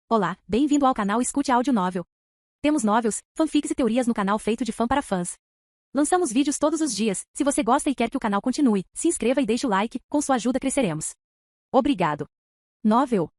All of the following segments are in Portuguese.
Olá, bem-vindo ao canal Escute Áudio Novel. Temos novels, fanfics e teorias no canal feito de fã para fãs. Lançamos vídeos todos os dias. Se você gosta e quer que o canal continue, se inscreva e deixe o like, com sua ajuda cresceremos. Obrigado. Novel.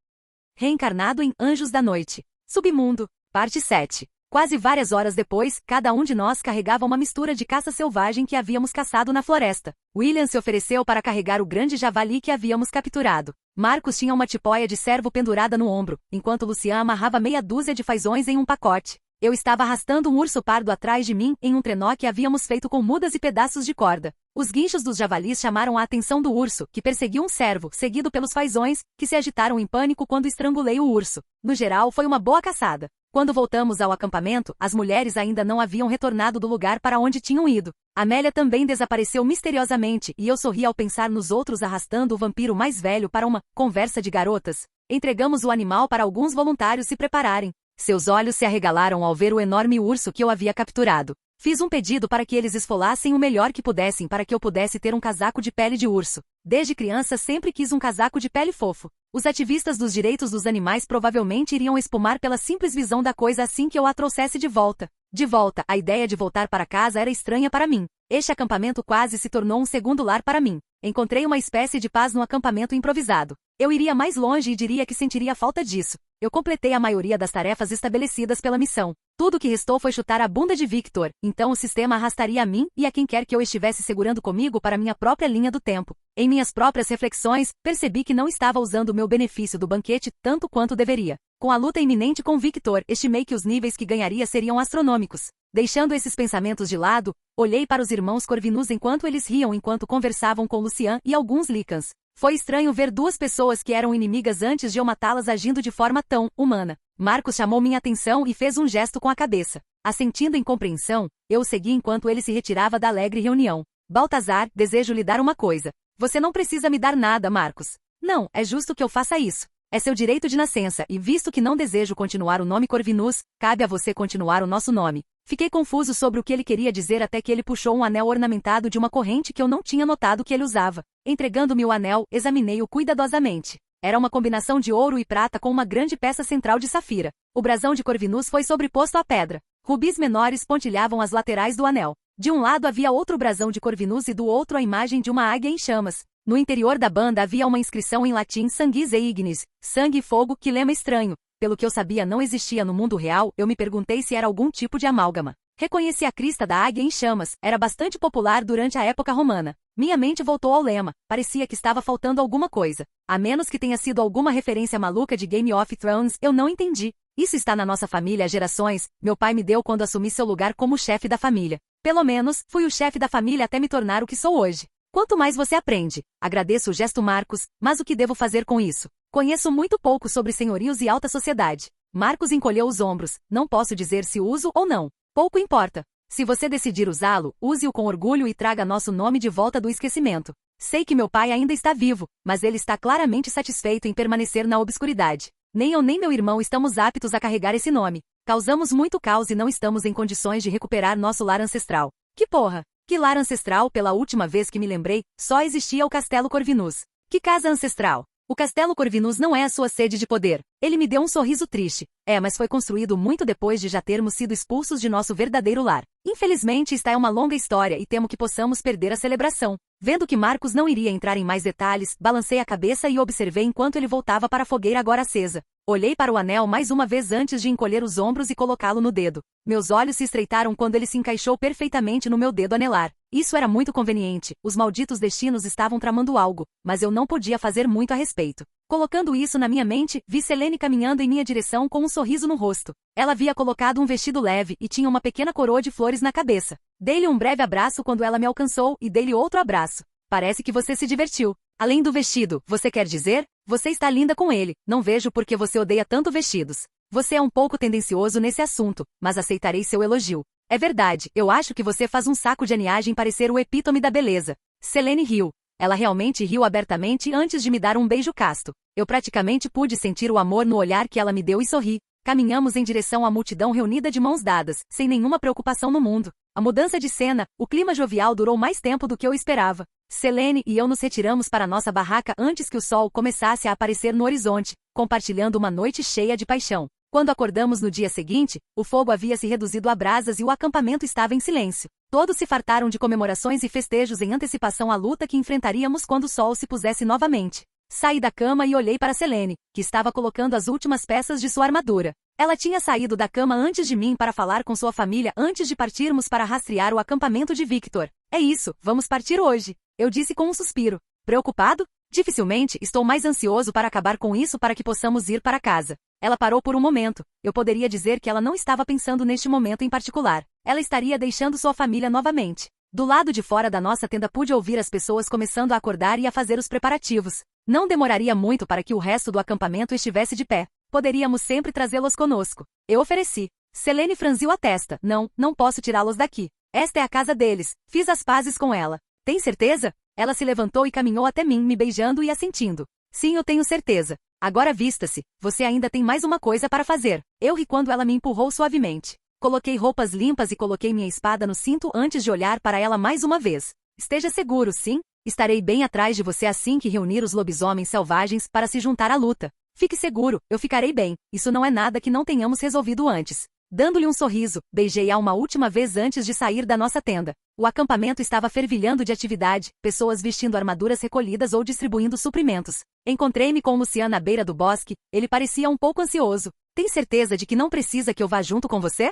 Reencarnado em Anjos da Noite. Submundo, parte 7. Quase várias horas depois, cada um de nós carregava uma mistura de caça selvagem que havíamos caçado na floresta. William se ofereceu para carregar o grande javali que havíamos capturado. Marcos tinha uma tipóia de cervo pendurada no ombro, enquanto Lucian amarrava meia dúzia de fazões em um pacote. Eu estava arrastando um urso pardo atrás de mim em um trenó que havíamos feito com mudas e pedaços de corda. Os guinchos dos javalis chamaram a atenção do urso, que perseguiu um cervo, seguido pelos fazões, que se agitaram em pânico quando estrangulei o urso. No geral, foi uma boa caçada. Quando voltamos ao acampamento, as mulheres ainda não haviam retornado do lugar para onde tinham ido. Amélia também desapareceu misteriosamente e eu sorri ao pensar nos outros arrastando o vampiro mais velho para uma conversa de garotas. Entregamos o animal para alguns voluntários se prepararem. Seus olhos se arregalaram ao ver o enorme urso que eu havia capturado. Fiz um pedido para que eles esfolassem o melhor que pudessem para que eu pudesse ter um casaco de pele de urso. Desde criança sempre quis um casaco de pele fofo. Os ativistas dos direitos dos animais provavelmente iriam espumar pela simples visão da coisa assim que eu a trouxesse de volta. A ideia de voltar para casa era estranha para mim. Este acampamento quase se tornou um segundo lar para mim. Encontrei uma espécie de paz no acampamento improvisado. Eu iria mais longe e diria que sentiria falta disso. Eu completei a maioria das tarefas estabelecidas pela missão. Tudo o que restou foi chutar a bunda de Victor, então o sistema arrastaria a mim e a quem quer que eu estivesse segurando comigo para minha própria linha do tempo. Em minhas próprias reflexões, percebi que não estava usando o meu benefício do banquete tanto quanto deveria. Com a luta iminente com Victor, estimei que os níveis que ganharia seriam astronômicos. Deixando esses pensamentos de lado, olhei para os irmãos Corvinus enquanto eles riam enquanto conversavam com Lucian e alguns Lycans. Foi estranho ver duas pessoas que eram inimigas antes de eu matá-las agindo de forma tão humana. Marcos chamou minha atenção e fez um gesto com a cabeça. Assentindo em compreensão, eu o segui enquanto ele se retirava da alegre reunião. Baltazar, desejo lhe dar uma coisa. Você não precisa me dar nada, Marcos. Não, é justo que eu faça isso. É seu direito de nascença e visto que não desejo continuar o nome Corvinus, cabe a você continuar o nosso nome. Fiquei confuso sobre o que ele queria dizer até que ele puxou um anel ornamentado de uma corrente que eu não tinha notado que ele usava. Entregando-me o anel, examinei-o cuidadosamente. Era uma combinação de ouro e prata com uma grande peça central de safira. O brasão de Corvinus foi sobreposto à pedra. Rubis menores pontilhavam as laterais do anel. De um lado havia outro brasão de Corvinus e do outro a imagem de uma águia em chamas. No interior da banda havia uma inscrição em latim Sanguis e Ignis, sangue e fogo, que lema estranho. Pelo que eu sabia não existia no mundo real, eu me perguntei se era algum tipo de amálgama. Reconheci a crista da águia em chamas, era bastante popular durante a época romana. Minha mente voltou ao lema, parecia que estava faltando alguma coisa. A menos que tenha sido alguma referência maluca de Game of Thrones, eu não entendi. Isso está na nossa família há gerações, meu pai me deu quando assumi seu lugar como chefe da família. Pelo menos, fui o chefe da família até me tornar o que sou hoje. Quanto mais você aprende. Agradeço o gesto, Marcos, mas o que devo fazer com isso? Conheço muito pouco sobre senhorios e alta sociedade. Marcos encolheu os ombros. Não posso dizer se uso ou não. Pouco importa. Se você decidir usá-lo, use-o com orgulho e traga nosso nome de volta do esquecimento. Sei que meu pai ainda está vivo, mas ele está claramente satisfeito em permanecer na obscuridade. Nem eu nem meu irmão estamos aptos a carregar esse nome. Causamos muito caos e não estamos em condições de recuperar nosso lar ancestral. Que porra! Que lar ancestral? Pela última vez que me lembrei, só existia o Castelo Corvinus. Que casa ancestral? O Castelo Corvinus não é a sua sede de poder. Ele me deu um sorriso triste. Mas foi construído muito depois de já termos sido expulsos de nosso verdadeiro lar. Infelizmente, esta é uma longa história e temo que possamos perder a celebração. Vendo que Marcos não iria entrar em mais detalhes, balancei a cabeça e observei enquanto ele voltava para a fogueira agora acesa. Olhei para o anel mais uma vez antes de encolher os ombros e colocá-lo no dedo. Meus olhos se estreitaram quando ele se encaixou perfeitamente no meu dedo anelar. Isso era muito conveniente, os malditos destinos estavam tramando algo, mas eu não podia fazer muito a respeito. Colocando isso na minha mente, vi Selene caminhando em minha direção com um sorriso no rosto. Ela havia colocado um vestido leve e tinha uma pequena coroa de flores na cabeça. Dei-lhe um breve abraço quando ela me alcançou e dei-lhe outro abraço. Parece que você se divertiu. Além do vestido, você quer dizer? Você está linda com ele, não vejo por que você odeia tanto vestidos. Você é um pouco tendencioso nesse assunto, mas aceitarei seu elogio. É verdade, eu acho que você faz um saco de aniagem parecer o epítome da beleza. Selene riu. Ela realmente riu abertamente antes de me dar um beijo casto. Eu praticamente pude sentir o amor no olhar que ela me deu e sorri. Caminhamos em direção à multidão reunida de mãos dadas, sem nenhuma preocupação no mundo. A mudança de cena, o clima jovial durou mais tempo do que eu esperava. Selene e eu nos retiramos para nossa barraca antes que o sol começasse a aparecer no horizonte. compartilhando uma noite cheia de paixão. Quando acordamos no dia seguinte, o fogo havia se reduzido a brasas e o acampamento estava em silêncio. Todos se fartaram de comemorações e festejos em antecipação à luta que enfrentaríamos quando o sol se pusesse novamente. Saí da cama e olhei para Selene, que estava colocando as últimas peças de sua armadura. Ela tinha saído da cama antes de mim para falar com sua família antes de partirmos para rastrear o acampamento de Victor. É isso, vamos partir hoje, eu disse com um suspiro. Preocupado? Dificilmente, estou mais ansioso para acabar com isso para que possamos ir para casa. Ela parou por um momento. Eu poderia dizer que ela não estava pensando neste momento em particular. Ela estaria deixando sua família novamente. Do lado de fora da nossa tenda pude ouvir as pessoas começando a acordar e a fazer os preparativos. Não demoraria muito para que o resto do acampamento estivesse de pé. Poderíamos sempre trazê-los conosco. Eu ofereci. Selene franziu a testa. Não posso tirá-los daqui. Esta é a casa deles. Fiz as pazes com ela. Tem certeza? Ela se levantou e caminhou até mim, me beijando e assentindo. Sim, eu tenho certeza. Agora vista-se. Você ainda tem mais uma coisa para fazer. Eu ri quando ela me empurrou suavemente. Coloquei roupas limpas e coloquei minha espada no cinto antes de olhar para ela mais uma vez. Esteja seguro, sim? Estarei bem atrás de você assim que reunir os lobisomens selvagens para se juntar à luta. Fique seguro, eu ficarei bem. Isso não é nada que não tenhamos resolvido antes. Dando-lhe um sorriso, beijei-a uma última vez antes de sair da nossa tenda. O acampamento estava fervilhando de atividade, pessoas vestindo armaduras recolhidas ou distribuindo suprimentos. Encontrei-me com Lucian à beira do bosque, ele parecia um pouco ansioso. Tem certeza de que não precisa que eu vá junto com você?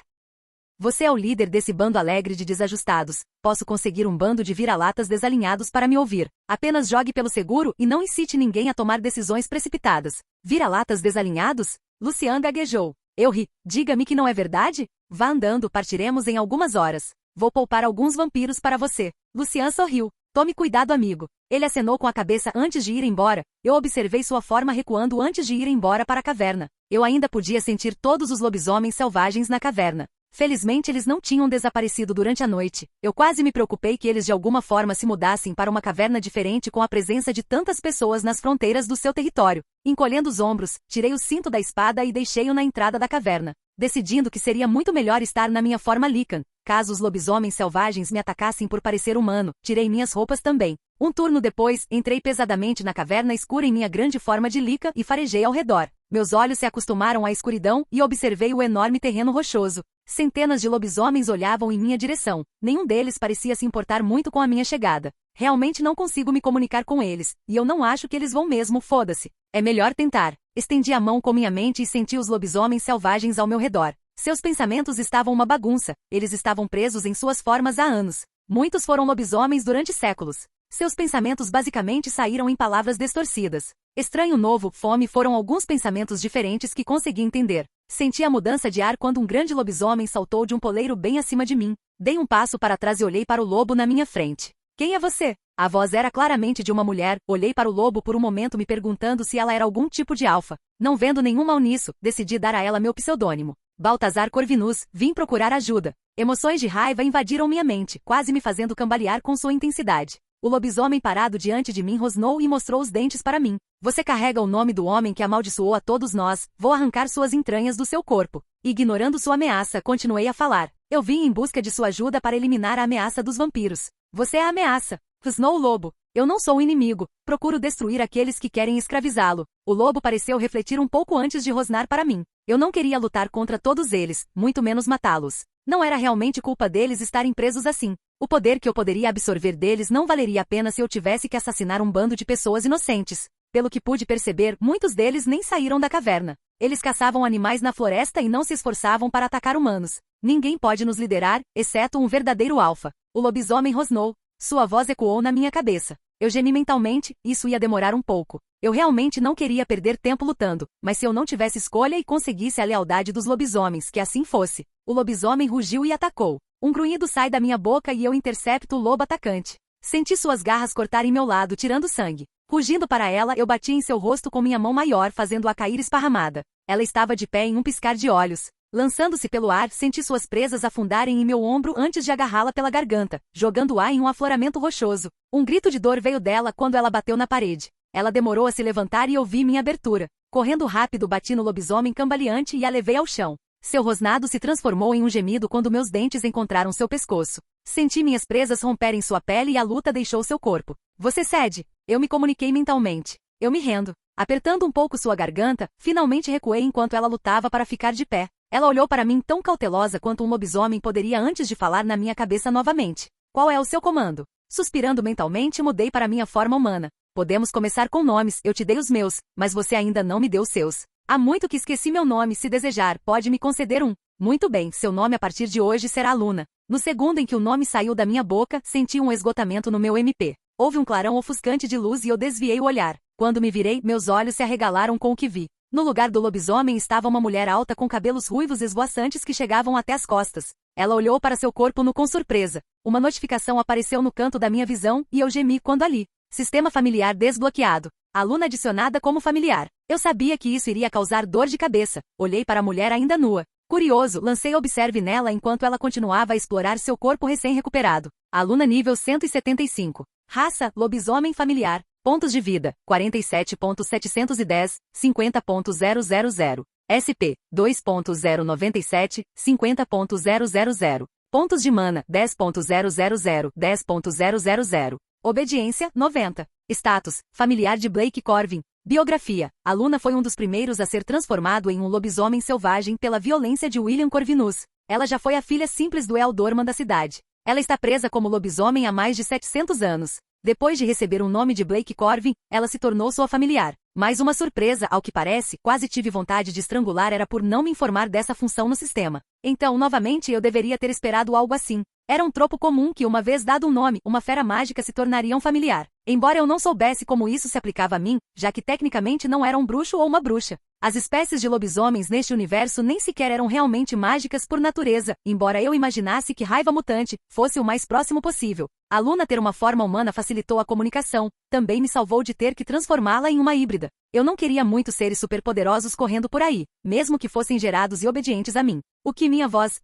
Você é o líder desse bando alegre de desajustados. Posso conseguir um bando de vira-latas desalinhados para me ouvir. Apenas jogue pelo seguro e não incite ninguém a tomar decisões precipitadas. Vira-latas desalinhados? Lucian gaguejou. Eu ri. Diga-me que não é verdade? Vá andando, partiremos em algumas horas. Vou poupar alguns vampiros para você. Lucian sorriu. Tome cuidado, amigo. Ele acenou com a cabeça antes de ir embora. Eu observei sua forma recuando antes de ir embora para a caverna. Eu ainda podia sentir todos os lobisomens selvagens na caverna. Felizmente eles não tinham desaparecido durante a noite. Eu quase me preocupei que eles de alguma forma se mudassem para uma caverna diferente com a presença de tantas pessoas nas fronteiras do seu território. Encolhendo os ombros, tirei o cinto da espada e deixei-o na entrada da caverna, decidindo que seria muito melhor estar na minha forma Lycan. Caso os lobisomens selvagens me atacassem por parecer humano, tirei minhas roupas também. Um turno depois, entrei pesadamente na caverna escura em minha grande forma de Lycan e farejei ao redor. Meus olhos se acostumaram à escuridão e observei o enorme terreno rochoso. Centenas de lobisomens olhavam em minha direção. Nenhum deles parecia se importar muito com a minha chegada. Realmente não consigo me comunicar com eles, e eu não acho que eles vão mesmo, foda-se. É melhor tentar. Estendi a mão com minha mente e senti os lobisomens selvagens ao meu redor. Seus pensamentos estavam uma bagunça. Eles estavam presos em suas formas há anos. Muitos foram lobisomens durante séculos. Seus pensamentos basicamente saíram em palavras distorcidas. Estranho, novo, fome foram alguns pensamentos diferentes que consegui entender. Senti a mudança de ar quando um grande lobisomem saltou de um poleiro bem acima de mim. Dei um passo para trás e olhei para o lobo na minha frente. Quem é você? A voz era claramente de uma mulher. Olhei para o lobo por um momento me perguntando se ela era algum tipo de alfa. Não vendo nenhum mal nisso, decidi dar a ela meu pseudônimo. Baltazar Corvinus, vim procurar ajuda. Emoções de raiva invadiram minha mente, quase me fazendo cambalear com sua intensidade. O lobisomem parado diante de mim rosnou e mostrou os dentes para mim. Você carrega o nome do homem que amaldiçoou a todos nós. Vou arrancar suas entranhas do seu corpo. Ignorando sua ameaça, continuei a falar. Eu vim em busca de sua ajuda para eliminar a ameaça dos vampiros. Você é a ameaça. Rosnou o lobo. Eu não sou o inimigo. Procuro destruir aqueles que querem escravizá-lo. O lobo pareceu refletir um pouco antes de rosnar para mim. Eu não queria lutar contra todos eles, muito menos matá-los. Não era realmente culpa deles estarem presos assim. O poder que eu poderia absorver deles não valeria a pena se eu tivesse que assassinar um bando de pessoas inocentes. Pelo que pude perceber, muitos deles nem saíram da caverna. Eles caçavam animais na floresta e não se esforçavam para atacar humanos. Ninguém pode nos liderar, exceto um verdadeiro alfa. O lobisomem rosnou. Sua voz ecoou na minha cabeça. Eu gemi mentalmente, isso ia demorar um pouco. Eu realmente não queria perder tempo lutando, mas se eu não tivesse escolha e conseguisse a lealdade dos lobisomens, que assim fosse. O lobisomem rugiu e atacou. Um grunhido sai da minha boca e eu intercepto o lobo atacante. Senti suas garras cortarem meu lado, tirando sangue. Rugindo para ela, eu bati em seu rosto com minha mão maior, fazendo-a cair esparramada. Ela estava de pé em um piscar de olhos. Lançando-se pelo ar, senti suas presas afundarem em meu ombro antes de agarrá-la pela garganta, jogando-a em um afloramento rochoso. Um grito de dor veio dela quando ela bateu na parede. Ela demorou a se levantar e eu vi minha abertura. Correndo rápido, bati no lobisomem cambaleante e a levei ao chão. Seu rosnado se transformou em um gemido quando meus dentes encontraram seu pescoço. Senti minhas presas romperem sua pele e a luta deixou seu corpo. Você cede. Eu me comuniquei mentalmente. Eu me rendo. Apertando um pouco sua garganta, finalmente recuei enquanto ela lutava para ficar de pé. Ela olhou para mim tão cautelosa quanto um lobisomem poderia antes de falar na minha cabeça novamente. Qual é o seu comando? Suspirando mentalmente, mudei para minha forma humana. Podemos começar com nomes, eu te dei os meus, mas você ainda não me deu os seus. Há muito que esqueci meu nome, se desejar, pode me conceder um. Muito bem, seu nome a partir de hoje será Luna. No segundo em que o nome saiu da minha boca, senti um esgotamento no meu MP. Houve um clarão ofuscante de luz e eu desviei o olhar. Quando me virei, meus olhos se arregalaram com o que vi. No lugar do lobisomem estava uma mulher alta com cabelos ruivos esvoaçantes que chegavam até as costas. Ela olhou para seu corpo nu com surpresa. Uma notificação apareceu no canto da minha visão e eu gemi quando a li. Sistema familiar desbloqueado. A Luna adicionada como familiar. Eu sabia que isso iria causar dor de cabeça. Olhei para a mulher ainda nua. Curioso, lancei observe nela enquanto ela continuava a explorar seu corpo recém-recuperado. A Luna nível 175. Raça, lobisomem familiar. Pontos de vida, 47.710, 50.000. SP, 2.097, 50.000. Pontos de mana, 10.000, 10.000. Obediência, 90. Status, familiar de Blake Corvin. Biografia, a Luna foi um dos primeiros a ser transformado em um lobisomem selvagem pela violência de William Corvinus. Ela já foi a filha simples do Ealdorman da cidade. Ela está presa como lobisomem há mais de 700 anos. Depois de receber o nome de Blake Corvin, ela se tornou sua familiar. Mais uma surpresa, ao que parece, quase tive vontade de estrangular era por não me informar dessa função no sistema. Então, novamente, eu deveria ter esperado algo assim. Era um tropo comum que, uma vez dado um nome, uma fera mágica se tornaria um familiar. Embora eu não soubesse como isso se aplicava a mim, já que tecnicamente não era um bruxo ou uma bruxa. As espécies de lobisomens neste universo nem sequer eram realmente mágicas por natureza, embora eu imaginasse que raiva mutante fosse o mais próximo possível. A Luna ter uma forma humana facilitou a comunicação, também me salvou de ter que transformá-la em uma híbrida. Eu não queria muitos seres superpoderosos correndo por aí, mesmo que fossem gerados e obedientes a mim. O que minha voz,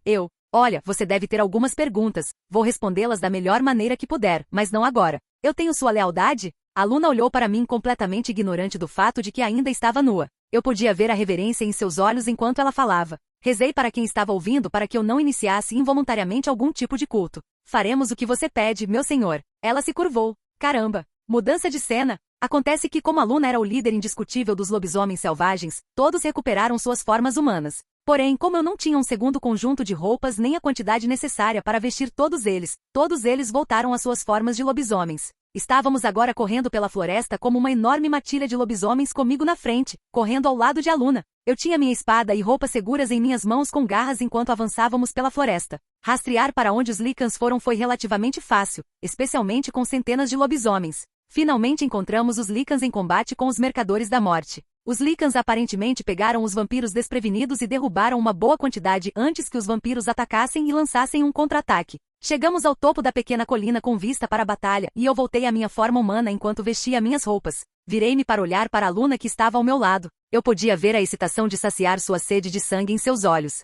olha, você deve ter algumas perguntas, vou respondê-las da melhor maneira que puder, mas não agora. Eu tenho sua lealdade? A Luna olhou para mim completamente ignorante do fato de que ainda estava nua. Eu podia ver a reverência em seus olhos enquanto ela falava. Rezei para quem estava ouvindo para que eu não iniciasse involuntariamente algum tipo de culto. Faremos o que você pede, meu senhor. Ela se curvou. Caramba! Mudança de cena. Acontece que, como a Luna era o líder indiscutível dos lobisomens selvagens, todos recuperaram suas formas humanas. Porém, como eu não tinha um segundo conjunto de roupas nem a quantidade necessária para vestir todos eles voltaram às suas formas de lobisomens. Estávamos agora correndo pela floresta como uma enorme matilha de lobisomens comigo na frente, correndo ao lado de a Luna. Eu tinha minha espada e roupas seguras em minhas mãos com garras enquanto avançávamos pela floresta. Rastrear para onde os Lycans foram foi relativamente fácil, especialmente com centenas de lobisomens. Finalmente encontramos os Lycans em combate com os Mercadores da Morte. Os Lycans aparentemente pegaram os vampiros desprevenidos e derrubaram uma boa quantidade antes que os vampiros atacassem e lançassem um contra-ataque. Chegamos ao topo da pequena colina com vista para a batalha e eu voltei à minha forma humana enquanto vestia minhas roupas. Virei-me para olhar para a Luna que estava ao meu lado. Eu podia ver a excitação de saciar sua sede de sangue em seus olhos.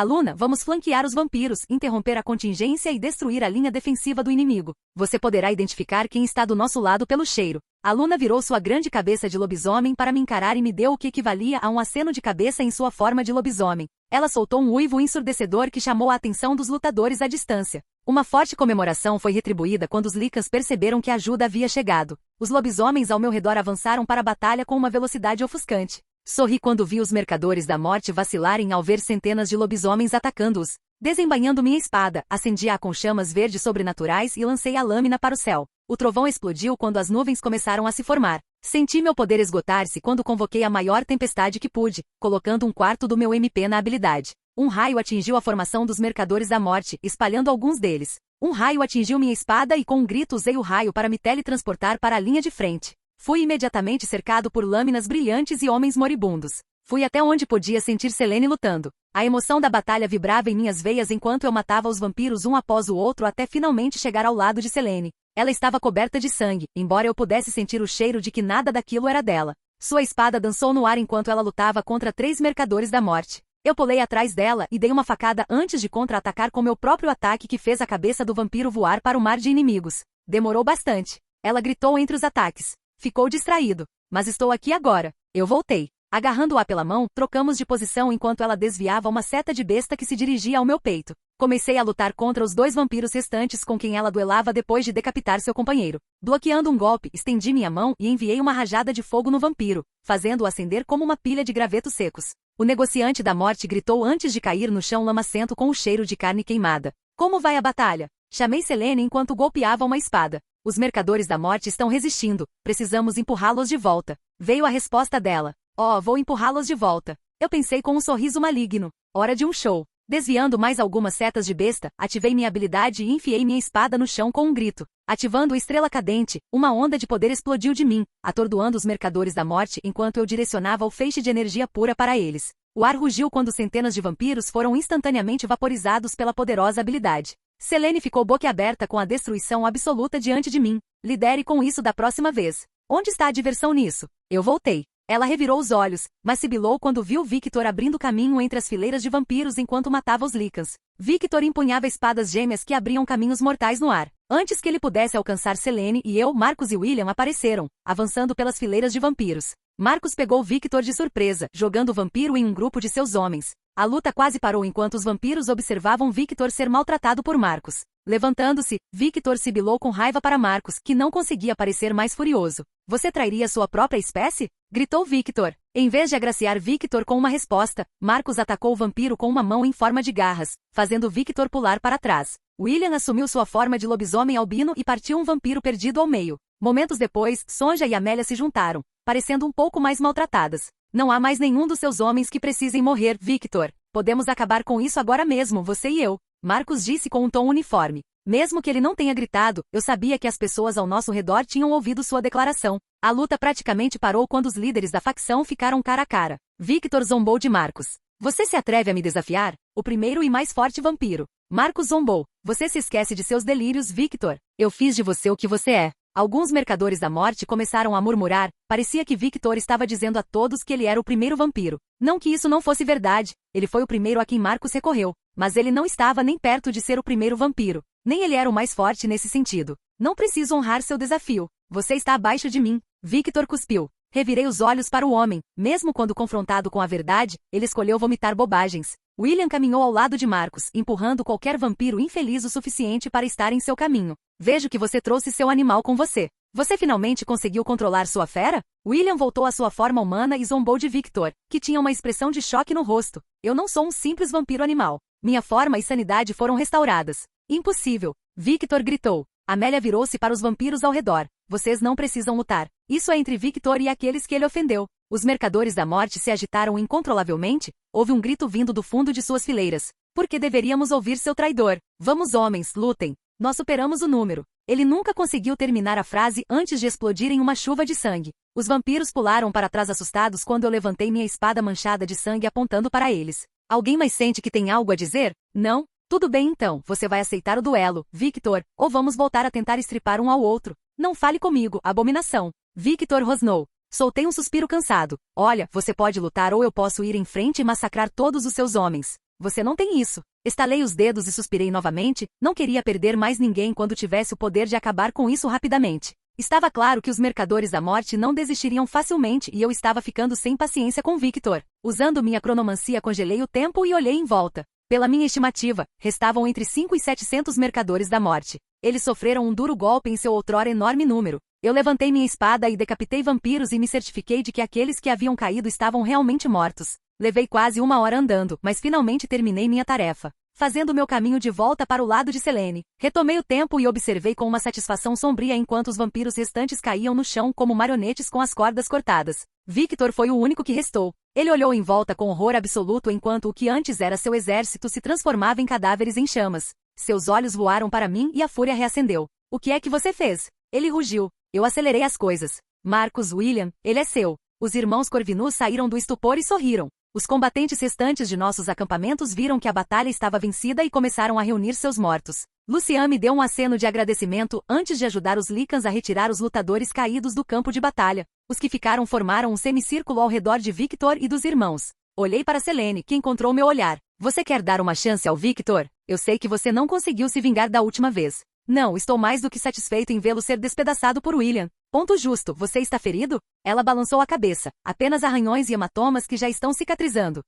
Luna, vamos flanquear os vampiros, interromper a contingência e destruir a linha defensiva do inimigo. Você poderá identificar quem está do nosso lado pelo cheiro. A Luna virou sua grande cabeça de lobisomem para me encarar e me deu o que equivalia a um aceno de cabeça em sua forma de lobisomem. Ela soltou um uivo ensurdecedor que chamou a atenção dos lutadores à distância. Uma forte comemoração foi retribuída quando os Lycans perceberam que a ajuda havia chegado. Os lobisomens ao meu redor avançaram para a batalha com uma velocidade ofuscante. Sorri quando vi os Mercadores da Morte vacilarem ao ver centenas de lobisomens atacando-os. Desembainhando minha espada, acendi-a com chamas verdes sobrenaturais e lancei a lâmina para o céu. O trovão explodiu quando as nuvens começaram a se formar. Senti meu poder esgotar-se quando convoquei a maior tempestade que pude, colocando um quarto do meu MP na habilidade. Um raio atingiu a formação dos Mercadores da Morte, espalhando alguns deles. Um raio atingiu minha espada e com um grito usei o raio para me teletransportar para a linha de frente. Fui imediatamente cercado por lâminas brilhantes e homens moribundos. Fui até onde podia sentir Selene lutando. A emoção da batalha vibrava em minhas veias enquanto eu matava os vampiros um após o outro até finalmente chegar ao lado de Selene. Ela estava coberta de sangue, embora eu pudesse sentir o cheiro de que nada daquilo era dela. Sua espada dançou no ar enquanto ela lutava contra 3 Mercadores da Morte. Eu pulei atrás dela e dei uma facada antes de contra-atacar com meu próprio ataque que fez a cabeça do vampiro voar para o mar de inimigos. Demorou bastante. Ela gritou entre os ataques. Ficou distraído. Mas estou aqui agora. Eu voltei. Agarrando-a pela mão, trocamos de posição enquanto ela desviava uma seta de besta que se dirigia ao meu peito. Comecei a lutar contra os 2 vampiros restantes com quem ela duelava depois de decapitar seu companheiro. Bloqueando um golpe, estendi minha mão e enviei uma rajada de fogo no vampiro, fazendo-o acender como uma pilha de gravetos secos. O negociante da morte gritou antes de cair no chão lamacento com o cheiro de carne queimada. Como vai a batalha? Chamei Selene enquanto golpeava uma espada. Os mercadores da morte estão resistindo. Precisamos empurrá-los de volta. Veio a resposta dela. Oh, vou empurrá-los de volta. Eu pensei com um sorriso maligno. Hora de um show. Desviando mais algumas setas de besta, ativei minha habilidade e enfiei minha espada no chão com um grito. Ativando a estrela cadente, uma onda de poder explodiu de mim, atordoando os mercadores da morte enquanto eu direcionava o feixe de energia pura para eles. O ar rugiu quando centenas de vampiros foram instantaneamente vaporizados pela poderosa habilidade. Selene ficou boquiaberta com a destruição absoluta diante de mim. Lidere com isso da próxima vez. Onde está a diversão nisso? Eu voltei. Ela revirou os olhos, mas sibilou quando viu Victor abrindo caminho entre as fileiras de vampiros enquanto matava os Lycans. Victor empunhava espadas gêmeas que abriam caminhos mortais no ar. Antes que ele pudesse alcançar Selene e eu, Marcus e William apareceram, avançando pelas fileiras de vampiros. Marcus pegou Victor de surpresa, jogando o vampiro em um grupo de seus homens. A luta quase parou enquanto os vampiros observavam Victor ser maltratado por Marcus. Levantando-se, Victor sibilou com raiva para Marcus, que não conseguia parecer mais furioso. Você trairia sua própria espécie? Gritou Victor. Em vez de agraciar Victor com uma resposta, Marcus atacou o vampiro com uma mão em forma de garras, fazendo Victor pular para trás. William assumiu sua forma de lobisomem albino e partiu um vampiro perdido ao meio. Momentos depois, Sonja e Amélia se juntaram, parecendo um pouco mais maltratadas. Não há mais nenhum dos seus homens que precisem morrer, Victor. Podemos acabar com isso agora mesmo, você e eu. Marcus disse com um tom uniforme. Mesmo que ele não tenha gritado, eu sabia que as pessoas ao nosso redor tinham ouvido sua declaração. A luta praticamente parou quando os líderes da facção ficaram cara a cara. Victor zombou de Marcus. Você se atreve a me desafiar? O primeiro e mais forte vampiro. Marcus zombou. Você se esquece de seus delírios, Victor. Eu fiz de você o que você é. Alguns mercadores da morte começaram a murmurar, parecia que Victor estava dizendo a todos que ele era o primeiro vampiro. Não que isso não fosse verdade, ele foi o primeiro a quem Marcus recorreu, mas ele não estava nem perto de ser o primeiro vampiro. Nem ele era o mais forte nesse sentido. Não preciso honrar seu desafio. Você está abaixo de mim. Victor cuspiu. Revirei os olhos para o homem. Mesmo quando confrontado com a verdade, ele escolheu vomitar bobagens. William caminhou ao lado de Marcus, empurrando qualquer vampiro infeliz o suficiente para estar em seu caminho. Vejo que você trouxe seu animal com você. Você finalmente conseguiu controlar sua fera? William voltou à sua forma humana e zombou de Victor, que tinha uma expressão de choque no rosto. Eu não sou um simples vampiro animal. Minha forma e sanidade foram restauradas. Impossível! Victor gritou. Amélia virou-se para os vampiros ao redor. Vocês não precisam lutar. Isso é entre Victor e aqueles que ele ofendeu. Os mercadores da morte se agitaram incontrolavelmente. Houve um grito vindo do fundo de suas fileiras. Por que deveríamos ouvir seu traidor? Vamos, homens, lutem. Nós superamos o número. Ele nunca conseguiu terminar a frase antes de explodir em uma chuva de sangue. Os vampiros pularam para trás assustados quando eu levantei minha espada manchada de sangue apontando para eles. Alguém mais sente que tem algo a dizer? Não? Tudo bem então, você vai aceitar o duelo, Victor, ou vamos voltar a tentar estripar um ao outro. Não fale comigo, abominação. Victor rosnou. Soltei um suspiro cansado. Olha, você pode lutar ou eu posso ir em frente e massacrar todos os seus homens. Você não tem isso. Estalei os dedos e suspirei novamente, não queria perder mais ninguém quando tivesse o poder de acabar com isso rapidamente. Estava claro que os mercadores da morte não desistiriam facilmente e eu estava ficando sem paciência com Victor. Usando minha cronomancia congelei o tempo e olhei em volta. Pela minha estimativa, restavam entre 5 e 700 mercadores da morte. Eles sofreram um duro golpe em seu outrora enorme número. Eu levantei minha espada e decapitei vampiros e me certifiquei de que aqueles que haviam caído estavam realmente mortos. Levei quase 1 hora andando, mas finalmente terminei minha tarefa. Fazendo meu caminho de volta para o lado de Selene, retomei o tempo e observei com uma satisfação sombria enquanto os vampiros restantes caíam no chão como marionetes com as cordas cortadas. Victor foi o único que restou. Ele olhou em volta com horror absoluto enquanto o que antes era seu exército se transformava em cadáveres em chamas. Seus olhos voaram para mim e a fúria reacendeu. O que é que você fez? Ele rugiu. Eu acelerei as coisas. Marcus, William, ele é seu. Os irmãos Corvinus saíram do estupor e sorriram. Os combatentes restantes de nossos acampamentos viram que a batalha estava vencida e começaram a reunir seus mortos. Lucian me deu um aceno de agradecimento antes de ajudar os Lycans a retirar os lutadores caídos do campo de batalha. Os que ficaram formaram um semicírculo ao redor de Victor e dos irmãos. Olhei para Selene, que encontrou meu olhar. Você quer dar uma chance ao Victor? Eu sei que você não conseguiu se vingar da última vez. Não, estou mais do que satisfeito em vê-lo ser despedaçado por William. Ponto justo, você está ferido? Ela balançou a cabeça. Apenas arranhões e hematomas que já estão cicatrizando.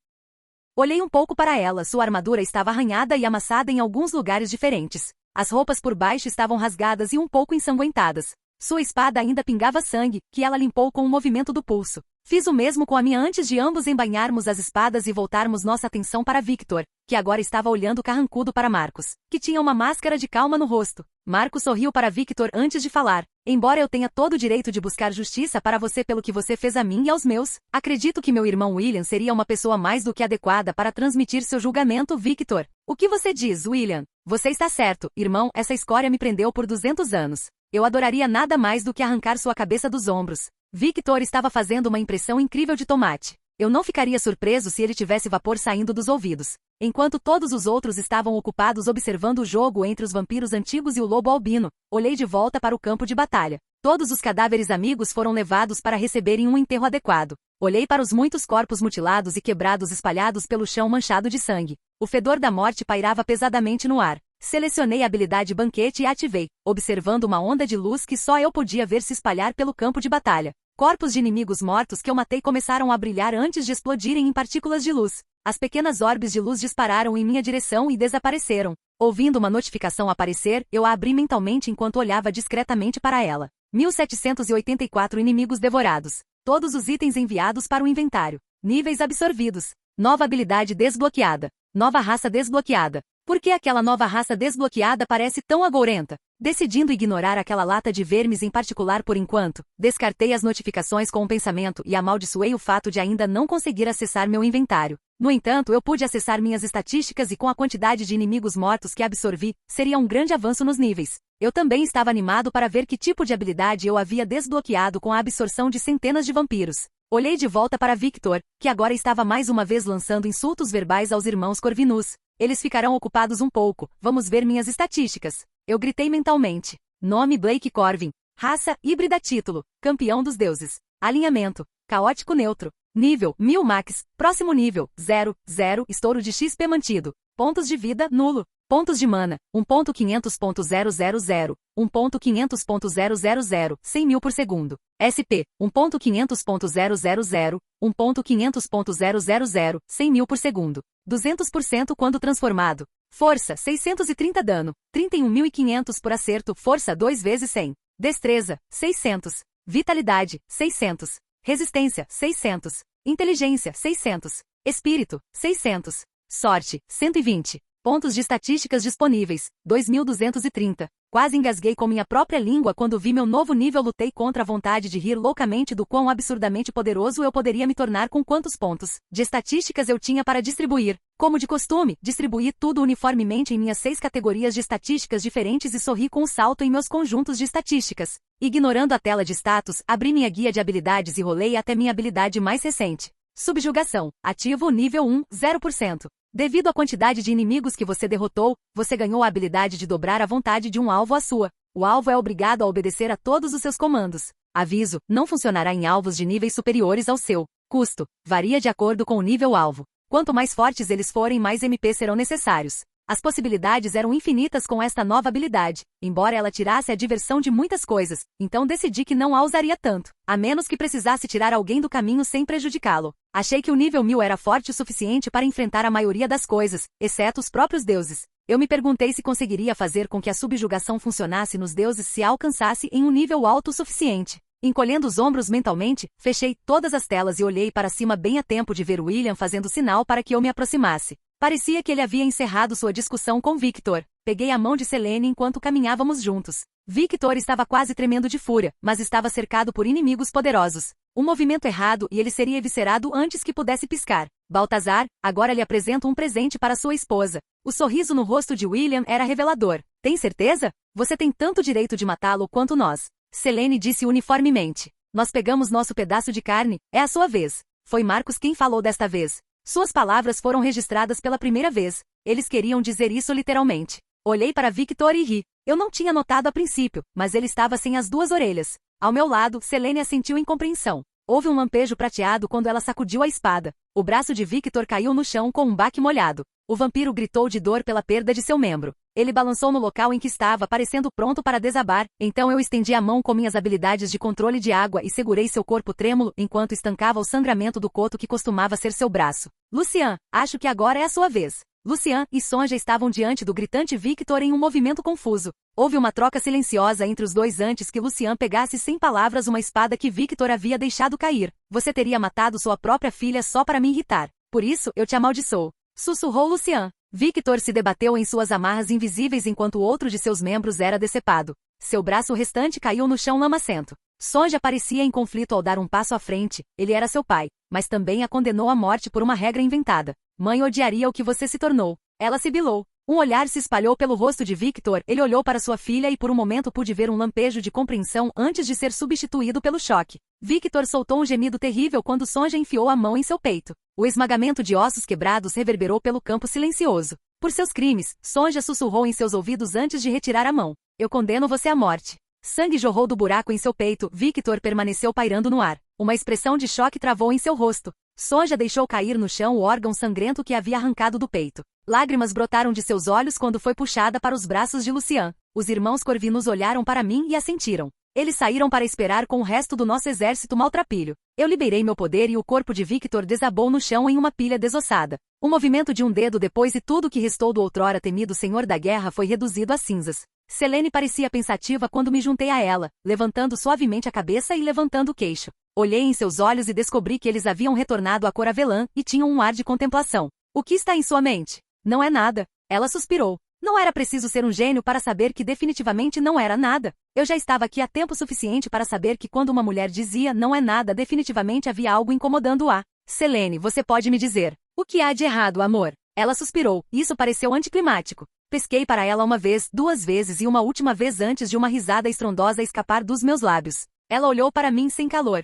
Olhei um pouco para ela, sua armadura estava arranhada e amassada em alguns lugares diferentes. As roupas por baixo estavam rasgadas e um pouco ensanguentadas. Sua espada ainda pingava sangue, que ela limpou com um movimento do pulso. Fiz o mesmo com a minha antes de ambos embainharmos as espadas e voltarmos nossa atenção para Victor, que agora estava olhando carrancudo para Marcos, que tinha uma máscara de calma no rosto. Marcos sorriu para Victor antes de falar. Embora eu tenha todo o direito de buscar justiça para você pelo que você fez a mim e aos meus, acredito que meu irmão William seria uma pessoa mais do que adequada para transmitir seu julgamento, Victor. O que você diz, William? Você está certo, irmão, essa escória me prendeu por 200 anos. Eu adoraria nada mais do que arrancar sua cabeça dos ombros. Victor estava fazendo uma impressão incrível de tomate. Eu não ficaria surpreso se ele tivesse vapor saindo dos ouvidos. Enquanto todos os outros estavam ocupados observando o jogo entre os vampiros antigos e o lobo albino, olhei de volta para o campo de batalha. Todos os cadáveres amigos foram levados para receberem um enterro adequado. Olhei para os muitos corpos mutilados e quebrados espalhados pelo chão manchado de sangue. O fedor da morte pairava pesadamente no ar. Selecionei a habilidade banquete e a ativei, observando uma onda de luz que só eu podia ver se espalhar pelo campo de batalha. Corpos de inimigos mortos que eu matei começaram a brilhar antes de explodirem em partículas de luz. As pequenas orbes de luz dispararam em minha direção e desapareceram. Ouvindo uma notificação aparecer, eu a abri mentalmente enquanto olhava discretamente para ela. 1784 inimigos devorados. Todos os itens enviados para o inventário. Níveis absorvidos. Nova habilidade desbloqueada. Nova raça desbloqueada. Por que aquela nova raça desbloqueada parece tão agourenta? Decidindo ignorar aquela lata de vermes em particular por enquanto, descartei as notificações com um pensamento e amaldiçoei o fato de ainda não conseguir acessar meu inventário. No entanto, eu pude acessar minhas estatísticas e com a quantidade de inimigos mortos que absorvi, seria um grande avanço nos níveis. Eu também estava animado para ver que tipo de habilidade eu havia desbloqueado com a absorção de centenas de vampiros. Olhei de volta para Victor, que agora estava mais uma vez lançando insultos verbais aos irmãos Corvinus. Eles ficarão ocupados um pouco, vamos ver minhas estatísticas. Eu gritei mentalmente. Nome Blake Corvin. Raça, híbrida título, campeão dos deuses. Alinhamento, caótico neutro. Nível, 1000 max. Próximo nível, 0, 0, estouro de XP mantido. Pontos de vida, nulo. Pontos de mana, 1.500.000, 1.500.000, 100.000 por segundo. SP, 1.500.000, 1.500.000, 100.000 por segundo. 200% quando transformado. Força, 630 dano, 31.500 por acerto, força 2 vezes 100. Destreza, 600. Vitalidade, 600. Resistência, 600. Inteligência, 600. Espírito, 600. Sorte, 120. Pontos de estatísticas disponíveis, 2.230. Quase engasguei com minha própria língua quando vi meu novo nível. Lutei contra a vontade de rir loucamente do quão absurdamente poderoso eu poderia me tornar com quantos pontos de estatísticas eu tinha para distribuir. Como de costume, distribuí tudo uniformemente em minhas 6 categorias de estatísticas diferentes e sorri com um salto em meus conjuntos de estatísticas. Ignorando a tela de status, abri minha guia de habilidades e rolei até minha habilidade mais recente. Subjugação. Ativo nível 1, 0%. Devido à quantidade de inimigos que você derrotou, você ganhou a habilidade de dobrar a vontade de um alvo à sua. O alvo é obrigado a obedecer a todos os seus comandos. Aviso, não funcionará em alvos de níveis superiores ao seu. Custo, varia de acordo com o nível alvo. Quanto mais fortes eles forem, mais MP serão necessários. As possibilidades eram infinitas com esta nova habilidade, embora ela tirasse a diversão de muitas coisas, então decidi que não a usaria tanto, a menos que precisasse tirar alguém do caminho sem prejudicá-lo. Achei que o nível 1000 era forte o suficiente para enfrentar a maioria das coisas, exceto os próprios deuses. Eu me perguntei se conseguiria fazer com que a subjugação funcionasse nos deuses se a alcançasse em um nível alto o suficiente. Encolhendo os ombros mentalmente, fechei todas as telas e olhei para cima bem a tempo de ver William fazendo sinal para que eu me aproximasse. Parecia que ele havia encerrado sua discussão com Victor. Peguei a mão de Selene enquanto caminhávamos juntos. Victor estava quase tremendo de fúria, mas estava cercado por inimigos poderosos. Um movimento errado e ele seria eviscerado antes que pudesse piscar. Baltazar, agora lhe apresento um presente para sua esposa. O sorriso no rosto de William era revelador. Tem certeza? Você tem tanto direito de matá-lo quanto nós. Selene disse uniformemente. Nós pegamos nosso pedaço de carne, é a sua vez. Foi Marcos quem falou desta vez. Suas palavras foram registradas pela primeira vez. Eles queriam dizer isso literalmente. Olhei para Victor e ri. Eu não tinha notado a princípio, mas ele estava sem as 2 orelhas. Ao meu lado, Selene assentiu em compreensão. Houve um lampejo prateado quando ela sacudiu a espada. O braço de Victor caiu no chão com um baque molhado. O vampiro gritou de dor pela perda de seu membro. Ele balançou no local em que estava, parecendo pronto para desabar. Então eu estendi a mão com minhas habilidades de controle de água e segurei seu corpo trêmulo enquanto estancava o sangramento do coto que costumava ser seu braço. Lucian, acho que agora é a sua vez. Lucian e Sonja estavam diante do gritante Victor em um movimento confuso. Houve uma troca silenciosa entre os dois antes que Lucian pegasse sem palavras uma espada que Victor havia deixado cair. Você teria matado sua própria filha só para me irritar. Por isso, eu te amaldiçoo. Sussurrou Lucian. Victor se debateu em suas amarras invisíveis enquanto outro de seus membros era decepado. Seu braço restante caiu no chão lamacento. Sonja parecia em conflito ao dar um passo à frente. Ele era seu pai, mas também a condenou à morte por uma regra inventada. Mãe odiaria o que você se tornou. Ela sibilou. Um olhar se espalhou pelo rosto de Victor. Ele olhou para sua filha e por um momento pude ver um lampejo de compreensão antes de ser substituído pelo choque. Victor soltou um gemido terrível quando Sonja enfiou a mão em seu peito. O esmagamento de ossos quebrados reverberou pelo campo silencioso. Por seus crimes, Sonja sussurrou em seus ouvidos antes de retirar a mão. Eu condeno você à morte. Sangue jorrou do buraco em seu peito. Victor permaneceu pairando no ar. Uma expressão de choque travou em seu rosto. Sonja deixou cair no chão o órgão sangrento que havia arrancado do peito. Lágrimas brotaram de seus olhos quando foi puxada para os braços de Lucian. Os irmãos corvinos olharam para mim e assentiram. Eles saíram para esperar com o resto do nosso exército maltrapilho. Eu liberei meu poder e o corpo de Victor desabou no chão em uma pilha desossada. O movimento de um dedo depois e tudo que restou do outrora temido senhor da guerra foi reduzido a cinzas. Selene parecia pensativa quando me juntei a ela, levantando suavemente a cabeça e levantando o queixo. Olhei em seus olhos e descobri que eles haviam retornado à cor avelã e tinham um ar de contemplação. O que está em sua mente? Não é nada. Ela suspirou. Não era preciso ser um gênio para saber que definitivamente não era nada. Eu já estava aqui há tempo suficiente para saber que quando uma mulher dizia não é nada, definitivamente havia algo incomodando-a. Selene, você pode me dizer, o que há de errado, amor? Ela suspirou. Isso pareceu anticlimático. Pesquei para ela uma vez, duas vezes e uma última vez antes de uma risada estrondosa escapar dos meus lábios. Ela olhou para mim sem calor.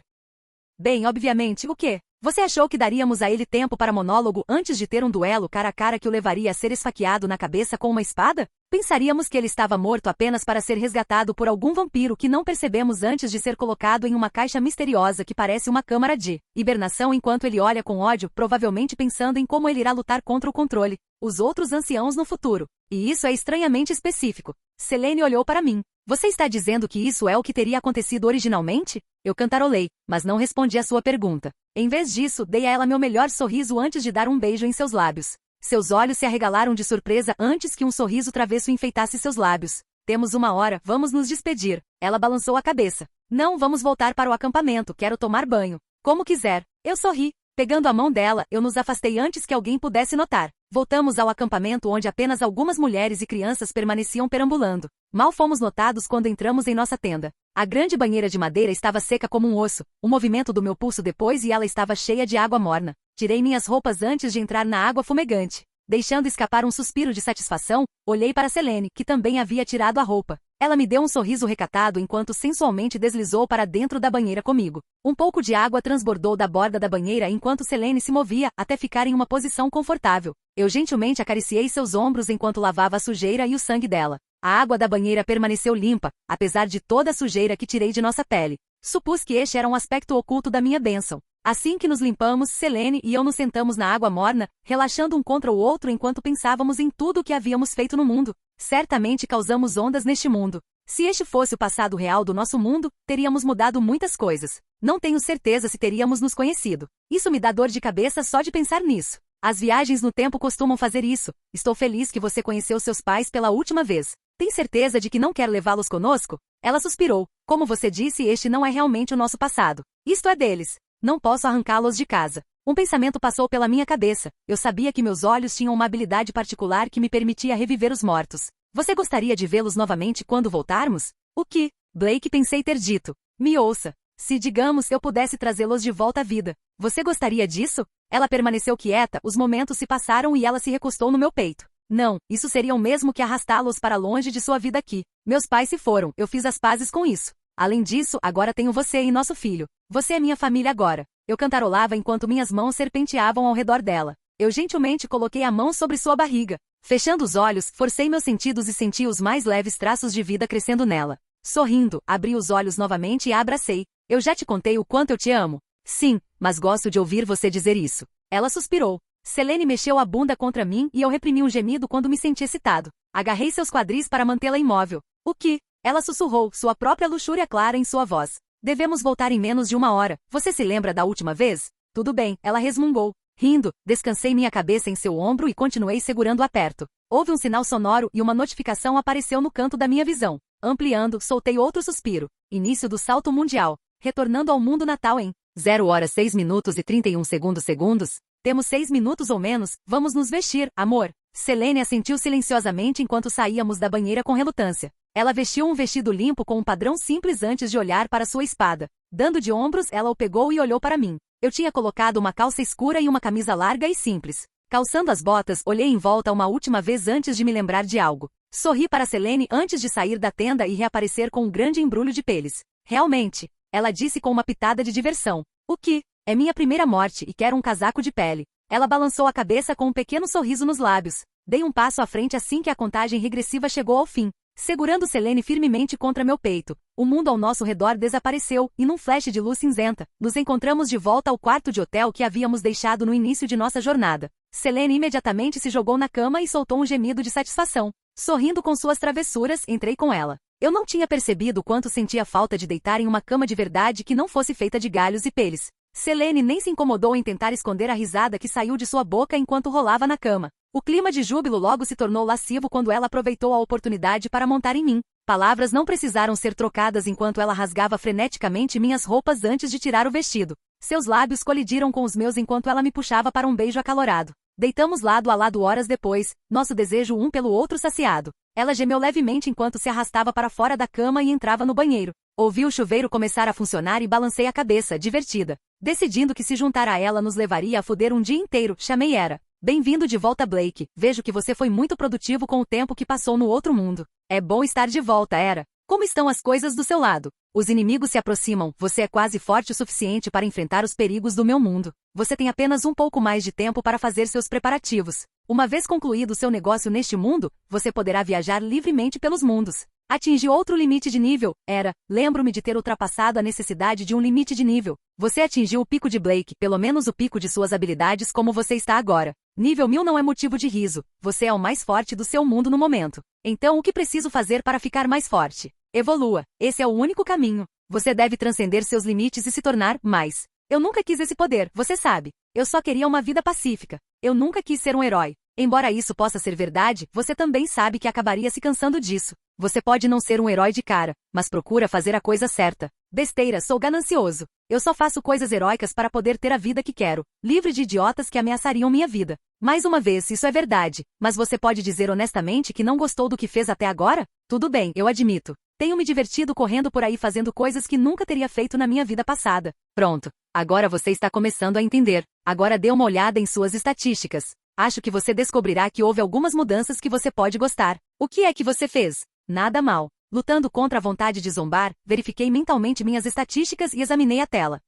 Bem, obviamente, o quê? Você achou que daríamos a ele tempo para monólogo antes de ter um duelo cara a cara que o levaria a ser esfaqueado na cabeça com uma espada? Pensaríamos que ele estava morto apenas para ser resgatado por algum vampiro que não percebemos antes de ser colocado em uma caixa misteriosa que parece uma câmara de hibernação enquanto ele olha com ódio, provavelmente pensando em como ele irá lutar contra o controle. Os outros anciãos no futuro. E isso é estranhamente específico. Selene olhou para mim. Você está dizendo que isso é o que teria acontecido originalmente? Eu cantarolei, mas não respondi à sua pergunta. Em vez disso, dei a ela meu melhor sorriso antes de dar um beijo em seus lábios. Seus olhos se arregalaram de surpresa antes que um sorriso travesso enfeitasse seus lábios. Temos uma hora, vamos nos despedir. Ela balançou a cabeça. Não, vamos voltar para o acampamento, quero tomar banho. Como quiser. Eu sorri. Pegando a mão dela, eu nos afastei antes que alguém pudesse notar. Voltamos ao acampamento onde apenas algumas mulheres e crianças permaneciam perambulando. Mal fomos notados quando entramos em nossa tenda. A grande banheira de madeira estava seca como um osso, um movimento do meu pulso depois e ela estava cheia de água morna. Tirei minhas roupas antes de entrar na água fumegante. Deixando escapar um suspiro de satisfação, olhei para Selene, que também havia tirado a roupa. Ela me deu um sorriso recatado enquanto sensualmente deslizou para dentro da banheira comigo. Um pouco de água transbordou da borda da banheira enquanto Selene se movia até ficar em uma posição confortável. Eu gentilmente acariciei seus ombros enquanto lavava a sujeira e o sangue dela. A água da banheira permaneceu limpa, apesar de toda a sujeira que tirei de nossa pele. Supus que este era um aspecto oculto da minha bênção. Assim que nos limpamos, Selene e eu nos sentamos na água morna, relaxando um contra o outro enquanto pensávamos em tudo o que havíamos feito no mundo. Certamente causamos ondas neste mundo. Se este fosse o passado real do nosso mundo, teríamos mudado muitas coisas. Não tenho certeza se teríamos nos conhecido. Isso me dá dor de cabeça só de pensar nisso. As viagens no tempo costumam fazer isso. Estou feliz que você conheceu seus pais pela última vez. Tem certeza de que não quer levá-los conosco? Ela suspirou. Como você disse, este não é realmente o nosso passado. Isto é deles. Não posso arrancá-los de casa. Um pensamento passou pela minha cabeça. Eu sabia que meus olhos tinham uma habilidade particular que me permitia reviver os mortos. Você gostaria de vê-los novamente quando voltarmos? O que? Blake, pensei ter dito. Me ouça. Se, digamos, eu pudesse trazê-los de volta à vida. Você gostaria disso? Ela permaneceu quieta, os momentos se passaram e ela se recostou no meu peito. Não, isso seria o mesmo que arrastá-los para longe de sua vida aqui. Meus pais se foram, eu fiz as pazes com isso. Além disso, agora tenho você e nosso filho. Você é minha família agora. Eu cantarolava enquanto minhas mãos serpenteavam ao redor dela. Eu gentilmente coloquei a mão sobre sua barriga. Fechando os olhos, forcei meus sentidos e senti os mais leves traços de vida crescendo nela. Sorrindo, abri os olhos novamente e a abracei. Eu já te contei o quanto eu te amo. Sim, mas gosto de ouvir você dizer isso. Ela suspirou. Selene mexeu a bunda contra mim e eu reprimi um gemido quando me senti excitado. Agarrei seus quadris para mantê-la imóvel. O que? Ela sussurrou, sua própria luxúria clara em sua voz. Devemos voltar em menos de 1 hora. Você se lembra da última vez? Tudo bem, ela resmungou. Rindo, descansei minha cabeça em seu ombro e continuei segurando-a perto. Houve um sinal sonoro e uma notificação apareceu no canto da minha visão. Ampliando, soltei outro suspiro. Início do salto mundial. Retornando ao mundo natal em 0 horas 6 minutos e 31 segundos. Temos 6 minutos ou menos, vamos nos vestir, amor. Selene assentiu silenciosamente enquanto saíamos da banheira com relutância. Ela vestiu um vestido limpo com um padrão simples antes de olhar para sua espada. Dando de ombros, ela o pegou e olhou para mim. Eu tinha colocado uma calça escura e uma camisa larga e simples. Calçando as botas, olhei em volta uma última vez antes de me lembrar de algo. Sorri para Selene antes de sair da tenda e reaparecer com um grande embrulho de peles. Realmente, ela disse com uma pitada de diversão. O que? É minha primeira morte e quero um casaco de pele. Ela balançou a cabeça com um pequeno sorriso nos lábios. Dei um passo à frente assim que a contagem regressiva chegou ao fim. Segurando Selene firmemente contra meu peito, o mundo ao nosso redor desapareceu, e num flash de luz cinzenta, nos encontramos de volta ao quarto de hotel que havíamos deixado no início de nossa jornada. Selene imediatamente se jogou na cama e soltou um gemido de satisfação. Sorrindo com suas travessuras, entrei com ela. Eu não tinha percebido quanto sentia falta de deitar em uma cama de verdade que não fosse feita de galhos e peles. Selene nem se incomodou em tentar esconder a risada que saiu de sua boca enquanto rolava na cama. O clima de júbilo logo se tornou lascivo quando ela aproveitou a oportunidade para montar em mim. Palavras não precisaram ser trocadas enquanto ela rasgava freneticamente minhas roupas antes de tirar o vestido. Seus lábios colidiram com os meus enquanto ela me puxava para um beijo acalorado. Deitamos lado a lado horas depois, nosso desejo um pelo outro saciado. Ela gemeu levemente enquanto se arrastava para fora da cama e entrava no banheiro. Ouvi o chuveiro começar a funcionar e balancei a cabeça, divertida. Decidindo que se juntar a ela nos levaria a foder um dia inteiro, chamei Era. Bem-vindo de volta, Blake. Vejo que você foi muito produtivo com o tempo que passou no outro mundo. É bom estar de volta, Era. Como estão as coisas do seu lado? Os inimigos se aproximam, você é quase forte o suficiente para enfrentar os perigos do meu mundo. Você tem apenas um pouco mais de tempo para fazer seus preparativos. Uma vez concluído seu negócio neste mundo, você poderá viajar livremente pelos mundos. Atingi outro limite de nível, Era. Lembro-me de ter ultrapassado a necessidade de um limite de nível. Você atingiu o pico de Blake, pelo menos o pico de suas habilidades como você está agora. Nível 1000 não é motivo de riso. Você é o mais forte do seu mundo no momento. Então o que preciso fazer para ficar mais forte? Evolua. Esse é o único caminho. Você deve transcender seus limites e se tornar mais. Eu nunca quis esse poder, você sabe. Eu só queria uma vida pacífica. Eu nunca quis ser um herói. Embora isso possa ser verdade, você também sabe que acabaria se cansando disso. Você pode não ser um herói de cara, mas procura fazer a coisa certa. Besteira, sou ganancioso. Eu só faço coisas heróicas para poder ter a vida que quero, livre de idiotas que ameaçariam minha vida. Mais uma vez, isso é verdade, mas você pode dizer honestamente que não gostou do que fez até agora? Tudo bem, eu admito. Tenho me divertido correndo por aí fazendo coisas que nunca teria feito na minha vida passada. Pronto. Agora você está começando a entender. Agora dê uma olhada em suas estatísticas. Acho que você descobrirá que houve algumas mudanças que você pode gostar. O que é que você fez? Nada mal. Lutando contra a vontade de zombar, verifiquei mentalmente minhas estatísticas e examinei a tela.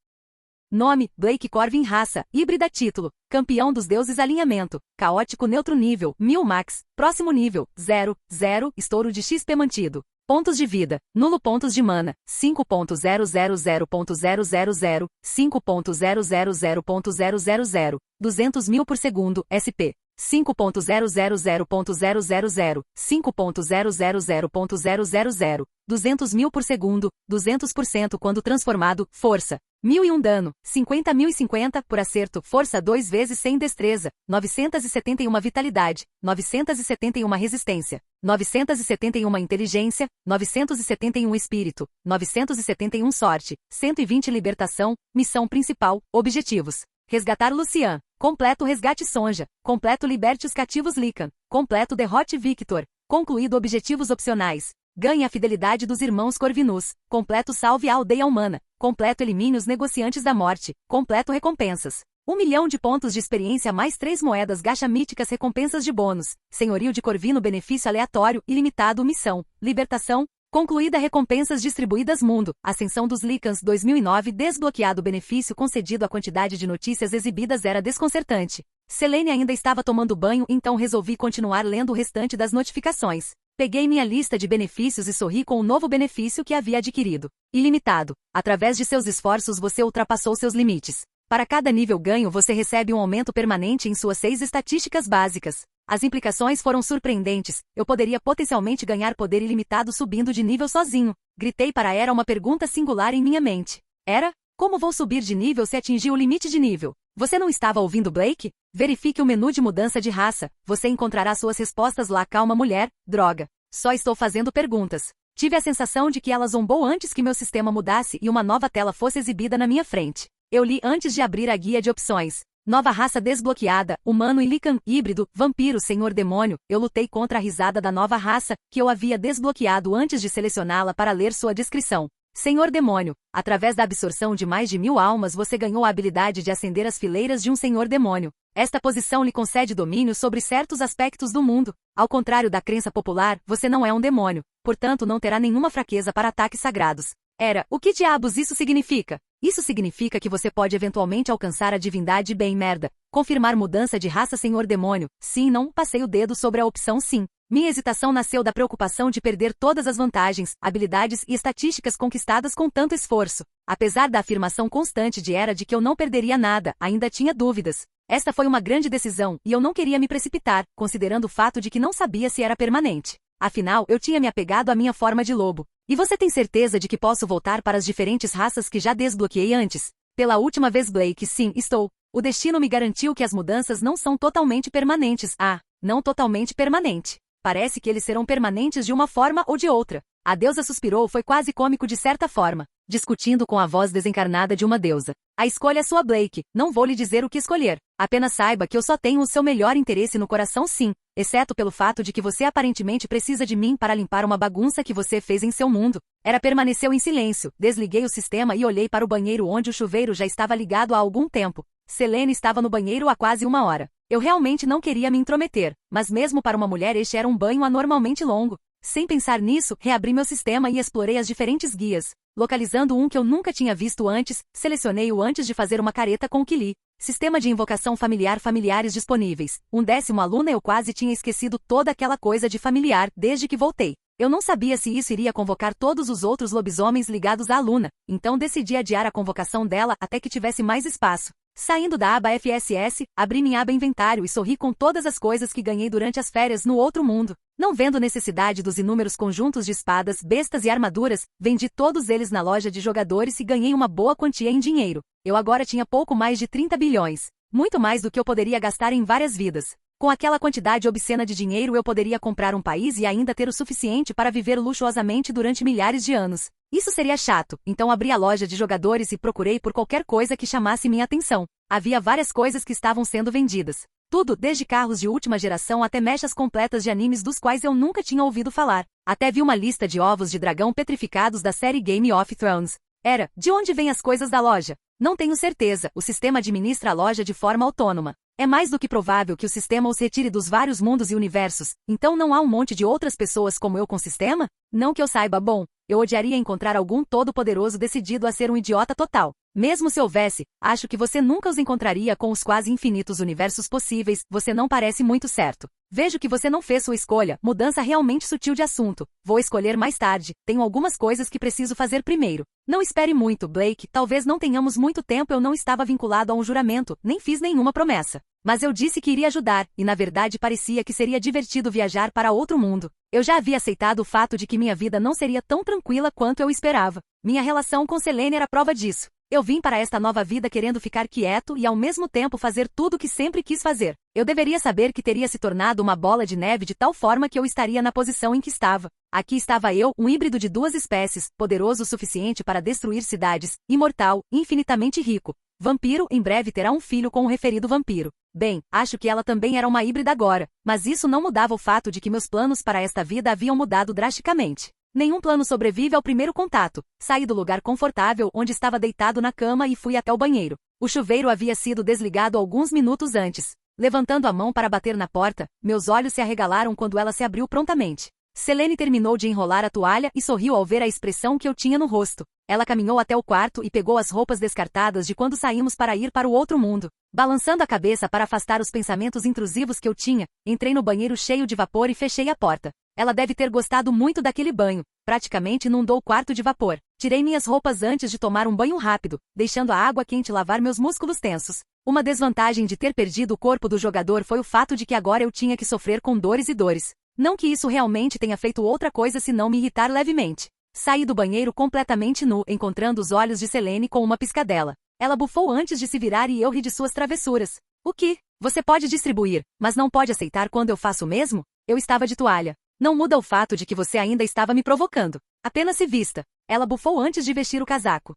Nome, Blake Corvin. Raça, híbrida. Título, campeão dos deuses. Alinhamento, caótico. Neutro. Nível, 1000 max. Próximo nível, 0, 0. Estouro de XP mantido. Pontos de vida, nulo. Pontos de mana, 5.000.000, 5.000.000, 200.000 por segundo, SP. 5.000.000, 5.000.000, 200.000 por segundo, 200% quando transformado, força. 1001 dano, 50.050 por acerto, força 2 vezes sem destreza, 971 vitalidade, 971 resistência, 971 inteligência, 971 espírito, 971 sorte, 120 libertação, missão principal, objetivos. Resgatar Lucian. Completo resgate Sonja. Completo liberte os cativos Lycan. Completo derrote Victor. Concluído objetivos opcionais. Ganhe a fidelidade dos irmãos Corvinus. Completo salve a aldeia humana. Completo elimine os negociantes da morte. Completo recompensas. 1 milhão de pontos de experiência mais 3 moedas gacha míticas recompensas de bônus. Senhorio de Corvino benefício aleatório ilimitado missão. Libertação. Concluída recompensas distribuídas mundo, ascensão dos Lycans 2009 desbloqueado benefício concedido a quantidade de notícias exibidas era desconcertante. Selene ainda estava tomando banho então resolvi continuar lendo o restante das notificações. Peguei minha lista de benefícios e sorri com o novo benefício que havia adquirido. Ilimitado. Através de seus esforços você ultrapassou seus limites. Para cada nível ganho você recebe um aumento permanente em suas 6 estatísticas básicas. As implicações foram surpreendentes, eu poderia potencialmente ganhar poder ilimitado subindo de nível sozinho. Gritei para Era uma pergunta singular em minha mente. Era? Como vou subir de nível se atingir o limite de nível? Você não estava ouvindo Blake? Verifique o menu de mudança de raça, você encontrará suas respostas lá. Calma, mulher, droga. Só estou fazendo perguntas. Tive a sensação de que ela zombou antes que meu sistema mudasse e uma nova tela fosse exibida na minha frente. Eu li antes de abrir a guia de opções. Nova raça desbloqueada, humano e Lycan, híbrido, vampiro, senhor demônio. Eu lutei contra a risada da nova raça, que eu havia desbloqueado antes de selecioná-la para ler sua descrição. Senhor demônio, através da absorção de mais de 1000 almas você ganhou a habilidade de ascender as fileiras de um senhor demônio. Esta posição lhe concede domínio sobre certos aspectos do mundo. Ao contrário da crença popular, você não é um demônio, portanto não terá nenhuma fraqueza para ataques sagrados. Era, o que diabos isso significa? Isso significa que você pode eventualmente alcançar a divindade bem merda. Confirmar mudança de raça senhor demônio. Sim, não, passei o dedo sobre a opção sim. Minha hesitação nasceu da preocupação de perder todas as vantagens, habilidades e estatísticas conquistadas com tanto esforço. Apesar da afirmação constante de Era de que eu não perderia nada, ainda tinha dúvidas. Esta foi uma grande decisão, e eu não queria me precipitar, considerando o fato de que não sabia se era permanente. Afinal, eu tinha me apegado à minha forma de lobo. E você tem certeza de que posso voltar para as diferentes raças que já desbloqueei antes? Pela última vez Blake, sim, estou. O destino me garantiu que as mudanças não são totalmente permanentes. Ah, não totalmente permanente. Parece que eles serão permanentes de uma forma ou de outra. A deusa suspirou, foi quase cômico de certa forma, discutindo com a voz desencarnada de uma deusa. A escolha é sua, Blake, não vou lhe dizer o que escolher. Apenas saiba que eu só tenho o seu melhor interesse no coração sim, exceto pelo fato de que você aparentemente precisa de mim para limpar uma bagunça que você fez em seu mundo. Era permaneceu em silêncio, desliguei o sistema e olhei para o banheiro onde o chuveiro já estava ligado há algum tempo. Selene estava no banheiro há quase 1 hora. Eu realmente não queria me intrometer, mas mesmo para uma mulher este era um banho anormalmente longo. Sem pensar nisso, reabri meu sistema e explorei as diferentes guias. Localizando um que eu nunca tinha visto antes, selecionei-o antes de fazer uma careta com o que li. Sistema de invocação familiar familiares disponíveis. 10º aluna eu quase tinha esquecido toda aquela coisa de familiar desde que voltei. Eu não sabia se isso iria convocar todos os outros lobisomens ligados à aluna, então decidi adiar a convocação dela até que tivesse mais espaço. Saindo da aba FSS, abri minha aba inventário e sorri com todas as coisas que ganhei durante as férias no outro mundo. Não vendo necessidade dos inúmeros conjuntos de espadas, bestas e armaduras, vendi todos eles na loja de jogadores e ganhei uma boa quantia em dinheiro. Eu agora tinha pouco mais de 30 bilhões. Muito mais do que eu poderia gastar em várias vidas. Com aquela quantidade obscena de dinheiro eu poderia comprar um país e ainda ter o suficiente para viver luxuosamente durante milhares de anos. Isso seria chato, então abri a loja de jogadores e procurei por qualquer coisa que chamasse minha atenção. Havia várias coisas que estavam sendo vendidas. Tudo, desde carros de última geração até mechas completas de animes dos quais eu nunca tinha ouvido falar. Até vi uma lista de ovos de dragão petrificados da série Game of Thrones. Era, de onde vêm as coisas da loja? Não tenho certeza, o sistema administra a loja de forma autônoma. É mais do que provável que o sistema os retire dos vários mundos e universos, então não há um monte de outras pessoas como eu com sistema? Não que eu saiba, bom, eu odiaria encontrar algum todo-poderoso decidido a ser um idiota total. Mesmo se houvesse, acho que você nunca os encontraria com os quase infinitos universos possíveis, você não parece muito certo. Vejo que você não fez sua escolha, mudança realmente sutil de assunto. Vou escolher mais tarde, tenho algumas coisas que preciso fazer primeiro. Não espere muito, Blake, talvez não tenhamos muito tempo eu não estava vinculado a um juramento, nem fiz nenhuma promessa. Mas eu disse que iria ajudar, e na verdade parecia que seria divertido viajar para outro mundo. Eu já havia aceitado o fato de que minha vida não seria tão tranquila quanto eu esperava. Minha relação com Selene era prova disso. Eu vim para esta nova vida querendo ficar quieto e ao mesmo tempo fazer tudo o que sempre quis fazer. Eu deveria saber que teria se tornado uma bola de neve de tal forma que eu estaria na posição em que estava. Aqui estava eu, um híbrido de 2 espécies, poderoso o suficiente para destruir cidades, imortal, infinitamente rico. Vampiro, em breve terá um filho com o referido vampiro. Bem, acho que ela também era uma híbrida agora, mas isso não mudava o fato de que meus planos para esta vida haviam mudado drasticamente. Nenhum plano sobrevive ao primeiro contato. Saí do lugar confortável onde estava deitado na cama e fui até o banheiro. O chuveiro havia sido desligado alguns minutos antes. Levantando a mão para bater na porta, meus olhos se arregalaram quando ela se abriu prontamente. Selene terminou de enrolar a toalha e sorriu ao ver a expressão que eu tinha no rosto. Ela caminhou até o quarto e pegou as roupas descartadas de quando saímos para ir para o outro mundo. Balançando a cabeça para afastar os pensamentos intrusivos que eu tinha, entrei no banheiro cheio de vapor e fechei a porta. Ela deve ter gostado muito daquele banho. Praticamente inundou o quarto de vapor. Tirei minhas roupas antes de tomar um banho rápido, deixando a água quente lavar meus músculos tensos. Uma desvantagem de ter perdido o corpo do jogador foi o fato de que agora eu tinha que sofrer com dores e dores. Não que isso realmente tenha feito outra coisa senão me irritar levemente. Saí do banheiro completamente nu, encontrando os olhos de Selene com uma piscadela. Ela bufou antes de se virar e eu ri de suas travessuras. O que? Você pode distribuir, mas não pode aceitar quando eu faço o mesmo? Eu estava de toalha. Não muda o fato de que você ainda estava me provocando. Apenas se vista. Ela bufou antes de vestir o casaco.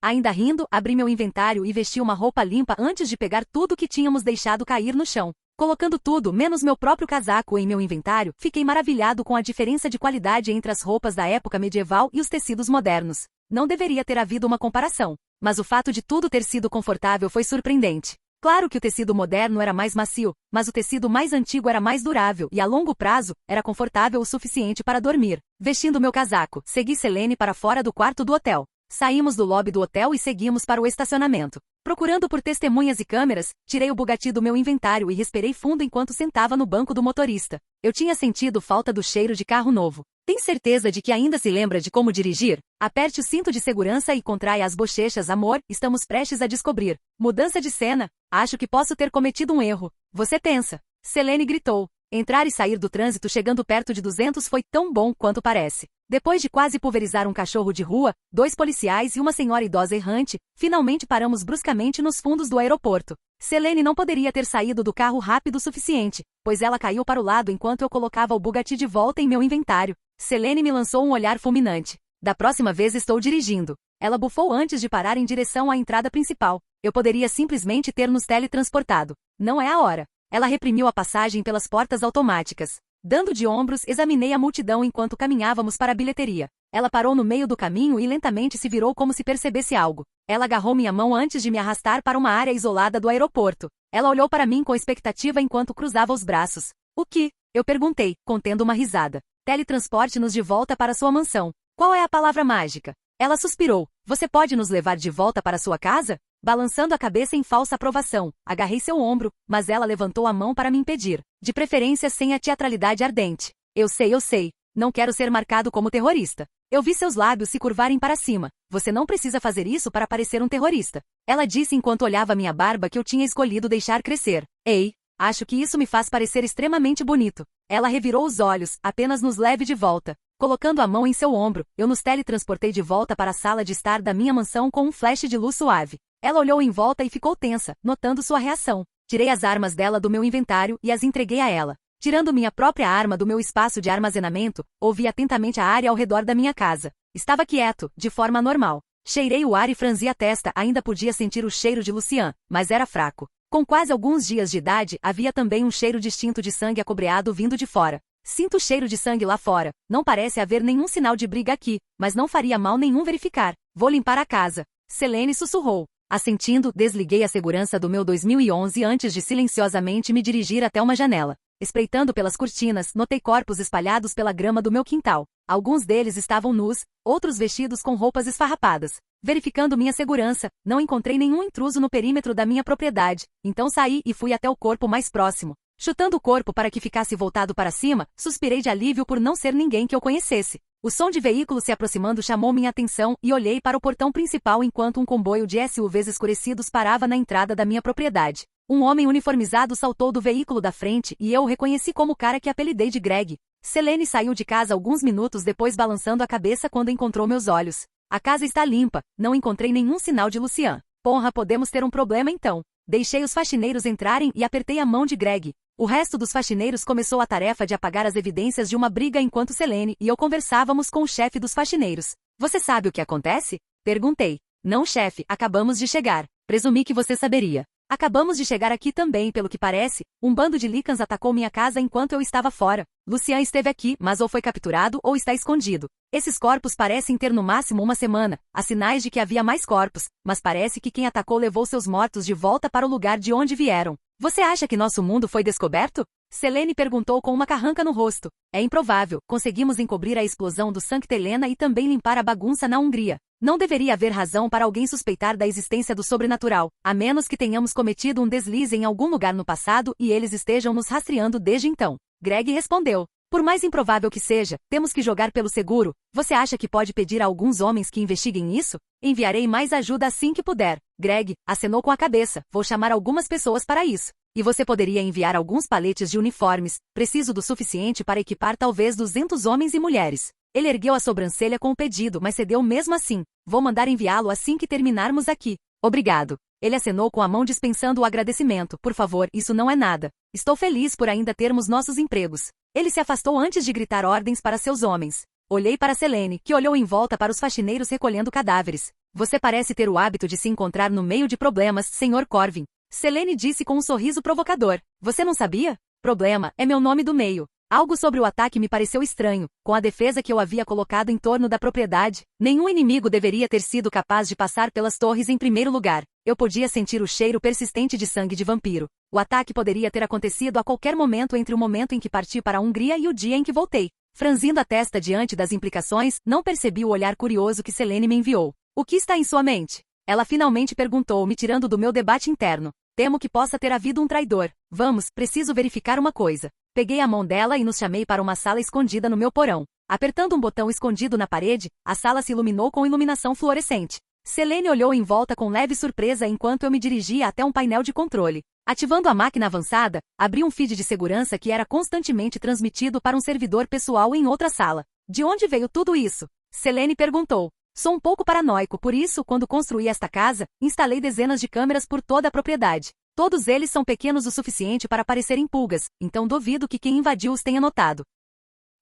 Ainda rindo, abri meu inventário e vesti uma roupa limpa antes de pegar tudo que tínhamos deixado cair no chão. Colocando tudo, menos meu próprio casaco, em meu inventário, fiquei maravilhado com a diferença de qualidade entre as roupas da época medieval e os tecidos modernos. Não deveria ter havido uma comparação, mas o fato de tudo ter sido confortável foi surpreendente. Claro que o tecido moderno era mais macio, mas o tecido mais antigo era mais durável e, a longo prazo, era confortável o suficiente para dormir. Vestindo meu casaco, segui Selene para fora do quarto do hotel. Saímos do lobby do hotel e seguimos para o estacionamento. Procurando por testemunhas e câmeras, tirei o Bugatti do meu inventário e respirei fundo enquanto sentava no banco do motorista. Eu tinha sentido falta do cheiro de carro novo. Tem certeza de que ainda se lembra de como dirigir? Aperte o cinto de segurança e contraia as bochechas, amor, estamos prestes a descobrir. Mudança de cena. Acho que posso ter cometido um erro. Você pensa? Selene gritou. Entrar e sair do trânsito chegando perto de 200 foi tão bom quanto parece. Depois de quase pulverizar um cachorro de rua, 2 policiais e uma senhora idosa errante, finalmente paramos bruscamente nos fundos do aeroporto. Selene não poderia ter saído do carro rápido o suficiente, pois ela caiu para o lado enquanto eu colocava o Bugatti de volta em meu inventário. Selene me lançou um olhar fulminante. Da próxima vez estou dirigindo. Ela bufou antes de parar em direção à entrada principal. Eu poderia simplesmente ter nos teletransportado. Não é a hora. Ela reprimiu a passagem pelas portas automáticas. Dando de ombros, examinei a multidão enquanto caminhávamos para a bilheteria. Ela parou no meio do caminho e lentamente se virou como se percebesse algo. Ela agarrou minha mão antes de me arrastar para uma área isolada do aeroporto. Ela olhou para mim com expectativa enquanto cruzava os braços. O que? Eu perguntei, contendo uma risada. Teletransporte-nos de volta para sua mansão. Qual é a palavra mágica? Ela suspirou. Você pode nos levar de volta para sua casa? Balançando a cabeça em falsa aprovação, agarrei seu ombro, mas ela levantou a mão para me impedir. De preferência sem a teatralidade ardente. Eu sei. Não quero ser marcado como terrorista. Eu vi seus lábios se curvarem para cima. Você não precisa fazer isso para parecer um terrorista. Ela disse enquanto olhava minha barba que eu tinha escolhido deixar crescer. Ei, acho que isso me faz parecer extremamente bonito. Ela revirou os olhos, apenas nos leve de volta. Colocando a mão em seu ombro, eu nos teletransportei de volta para a sala de estar da minha mansão com um flash de luz suave. Ela olhou em volta e ficou tensa, notando sua reação. Tirei as armas dela do meu inventário e as entreguei a ela. Tirando minha própria arma do meu espaço de armazenamento, ouvi atentamente a área ao redor da minha casa. Estava quieto, de forma normal. Cheirei o ar e franzi a testa, ainda podia sentir o cheiro de Lucian, mas era fraco. Com quase alguns dias de idade, havia também um cheiro distinto de sangue acobreado vindo de fora. Sinto o cheiro de sangue lá fora. Não parece haver nenhum sinal de briga aqui, mas não faria mal nenhum verificar. Vou limpar a casa. Selene sussurrou. Assentindo, desliguei a segurança do meu 2011 antes de silenciosamente me dirigir até uma janela. Espreitando pelas cortinas, notei corpos espalhados pela grama do meu quintal. Alguns deles estavam nus, outros vestidos com roupas esfarrapadas. Verificando minha segurança, não encontrei nenhum intruso no perímetro da minha propriedade, então saí e fui até o corpo mais próximo. Chutando o corpo para que ficasse voltado para cima, suspirei de alívio por não ser ninguém que eu conhecesse. O som de veículos se aproximando chamou minha atenção e olhei para o portão principal enquanto um comboio de SUVs escurecidos parava na entrada da minha propriedade. Um homem uniformizado saltou do veículo da frente e eu o reconheci como o cara que apelidei de Greg. Selene saiu de casa alguns minutos depois balançando a cabeça quando encontrou meus olhos. A casa está limpa, não encontrei nenhum sinal de Lucian. Porra, podemos ter um problema então. Deixei os faxineiros entrarem e apertei a mão de Greg. O resto dos faxineiros começou a tarefa de apagar as evidências de uma briga enquanto Selene e eu conversávamos com o chefe dos faxineiros. Você sabe o que acontece? Perguntei. Não, chefe, acabamos de chegar. Presumi que você saberia. Acabamos de chegar aqui também, pelo que parece. Um bando de Lycans atacou minha casa enquanto eu estava fora. Lucian esteve aqui, mas ou foi capturado ou está escondido. Esses corpos parecem ter no máximo uma semana. Há sinais de que havia mais corpos, mas parece que quem atacou levou seus mortos de volta para o lugar de onde vieram. Você acha que nosso mundo foi descoberto? Selene perguntou com uma carranca no rosto. É improvável, conseguimos encobrir a explosão do Sancta Helena e também limpar a bagunça na Hungria. Não deveria haver razão para alguém suspeitar da existência do sobrenatural, a menos que tenhamos cometido um deslize em algum lugar no passado e eles estejam nos rastreando desde então. Greg respondeu. Por mais improvável que seja, temos que jogar pelo seguro. Você acha que pode pedir a alguns homens que investiguem isso? Enviarei mais ajuda assim que puder. Greg acenou com a cabeça. Vou chamar algumas pessoas para isso. E você poderia enviar alguns paletes de uniformes. Preciso do suficiente para equipar talvez 200 homens e mulheres. Ele ergueu a sobrancelha com o pedido, mas cedeu mesmo assim. Vou mandar enviá-lo assim que terminarmos aqui. Obrigado. Ele acenou com a mão dispensando o agradecimento. Por favor, isso não é nada. Estou feliz por ainda termos nossos empregos. Ele se afastou antes de gritar ordens para seus homens. Olhei para Selene, que olhou em volta para os faxineiros recolhendo cadáveres. Você parece ter o hábito de se encontrar no meio de problemas, Sr. Corvin. Selene disse com um sorriso provocador. Você não sabia? Problema é meu nome do meio. Algo sobre o ataque me pareceu estranho. Com a defesa que eu havia colocado em torno da propriedade, nenhum inimigo deveria ter sido capaz de passar pelas torres em primeiro lugar. Eu podia sentir o cheiro persistente de sangue de vampiro. O ataque poderia ter acontecido a qualquer momento entre o momento em que parti para a Hungria e o dia em que voltei. Franzindo a testa diante das implicações, não percebi o olhar curioso que Selene me enviou. O que está em sua mente? Ela finalmente perguntou, me tirando do meu debate interno. Temo que possa ter havido um traidor. Vamos, preciso verificar uma coisa. Peguei a mão dela e nos chamei para uma sala escondida no meu porão. Apertando um botão escondido na parede, a sala se iluminou com iluminação fluorescente. Selene olhou em volta com leve surpresa enquanto eu me dirigia até um painel de controle. Ativando a máquina avançada, abri um feed de segurança que era constantemente transmitido para um servidor pessoal em outra sala. De onde veio tudo isso? Selene perguntou. Sou um pouco paranoico, por isso, quando construí esta casa, instalei dezenas de câmeras por toda a propriedade. Todos eles são pequenos o suficiente para parecerem pulgas, então duvido que quem invadiu-os tenha notado.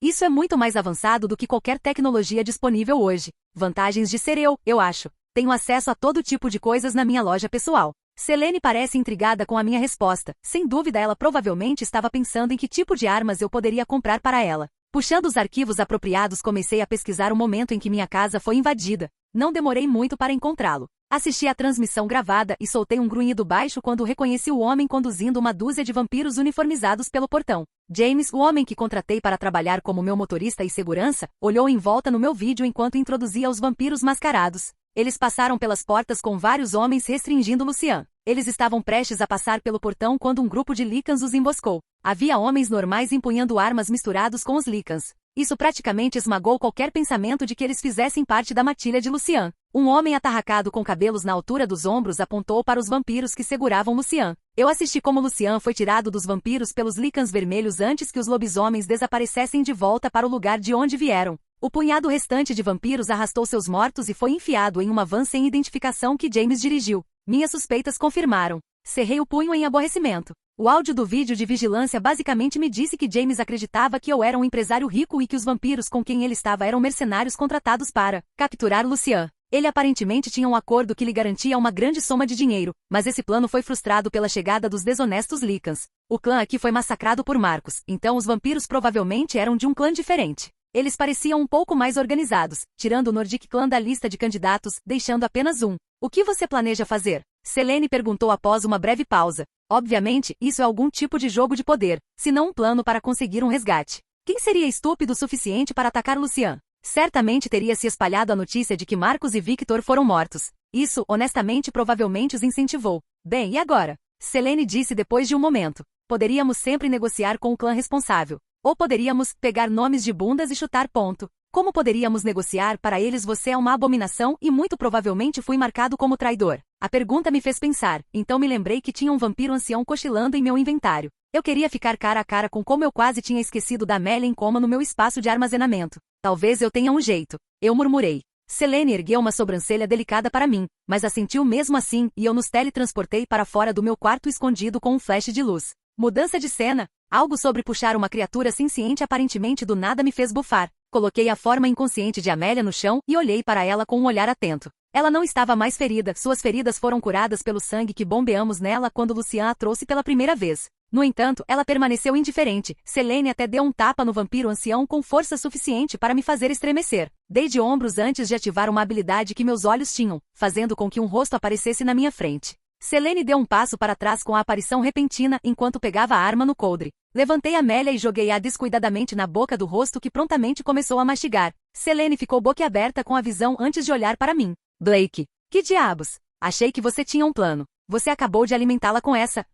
Isso é muito mais avançado do que qualquer tecnologia disponível hoje. Vantagens de ser eu acho. Tenho acesso a todo tipo de coisas na minha loja pessoal. Selene parece intrigada com a minha resposta. Sem dúvida ela provavelmente estava pensando em que tipo de armas eu poderia comprar para ela. Puxando os arquivos apropriados, comecei a pesquisar o momento em que minha casa foi invadida. Não demorei muito para encontrá-lo. Assisti à transmissão gravada e soltei um grunhido baixo quando reconheci o homem conduzindo uma dúzia de vampiros uniformizados pelo portão. James, o homem que contratei para trabalhar como meu motorista e segurança, olhou em volta no meu vídeo enquanto introduzia os vampiros mascarados. Eles passaram pelas portas com vários homens restringindo Lucian. Eles estavam prestes a passar pelo portão quando um grupo de Lycans os emboscou. Havia homens normais empunhando armas misturados com os Lycans. Isso praticamente esmagou qualquer pensamento de que eles fizessem parte da matilha de Lucian. Um homem atarracado com cabelos na altura dos ombros apontou para os vampiros que seguravam Lucian. Eu assisti como Lucian foi tirado dos vampiros pelos Lycans vermelhos antes que os lobisomens desaparecessem de volta para o lugar de onde vieram. O punhado restante de vampiros arrastou seus mortos e foi enfiado em uma van sem identificação que James dirigiu. Minhas suspeitas confirmaram. Cerrei o punho em aborrecimento. O áudio do vídeo de vigilância basicamente me disse que James acreditava que eu era um empresário rico e que os vampiros com quem ele estava eram mercenários contratados para capturar Lucian. Ele aparentemente tinha um acordo que lhe garantia uma grande soma de dinheiro, mas esse plano foi frustrado pela chegada dos desonestos Lycans. O clã aqui foi massacrado por Marcos, então os vampiros provavelmente eram de um clã diferente. Eles pareciam um pouco mais organizados, tirando o Nordic Clan da lista de candidatos, deixando apenas um. O que você planeja fazer? Selene perguntou após uma breve pausa. Obviamente, isso é algum tipo de jogo de poder, se não um plano para conseguir um resgate. Quem seria estúpido o suficiente para atacar Lucian? Certamente teria se espalhado a notícia de que Marcos e Victor foram mortos. Isso, honestamente, provavelmente os incentivou. Bem, e agora? Selene disse depois de um momento. Poderíamos sempre negociar com o clã responsável. Ou poderíamos pegar nomes de bundas e chutar ponto. Como poderíamos negociar para eles? Você é uma abominação e muito provavelmente fui marcado como traidor. A pergunta me fez pensar, então me lembrei que tinha um vampiro ancião cochilando em meu inventário. Eu queria ficar cara a cara com como eu quase tinha esquecido da Amélia em coma no meu espaço de armazenamento. Talvez eu tenha um jeito. Eu murmurei. Selene ergueu uma sobrancelha delicada para mim, mas assentiu mesmo assim e eu nos teletransportei para fora do meu quarto escondido com um flash de luz. Mudança de cena. Algo sobre puxar uma criatura senciente aparentemente do nada me fez bufar. Coloquei a forma inconsciente de Amélia no chão e olhei para ela com um olhar atento. Ela não estava mais ferida, suas feridas foram curadas pelo sangue que bombeamos nela quando Lucian a trouxe pela primeira vez. No entanto, ela permaneceu indiferente. Selene até deu um tapa no vampiro ancião com força suficiente para me fazer estremecer. Dei de ombros antes de ativar uma habilidade que meus olhos tinham, fazendo com que um rosto aparecesse na minha frente. Selene deu um passo para trás com a aparição repentina enquanto pegava a arma no coldre. Levantei Amélia e joguei-a descuidadamente na boca do rosto que prontamente começou a mastigar. Selene ficou boquiaberta com a visão antes de olhar para mim. Blake, que diabos? Achei que você tinha um plano. Você acabou de alimentá-la com essa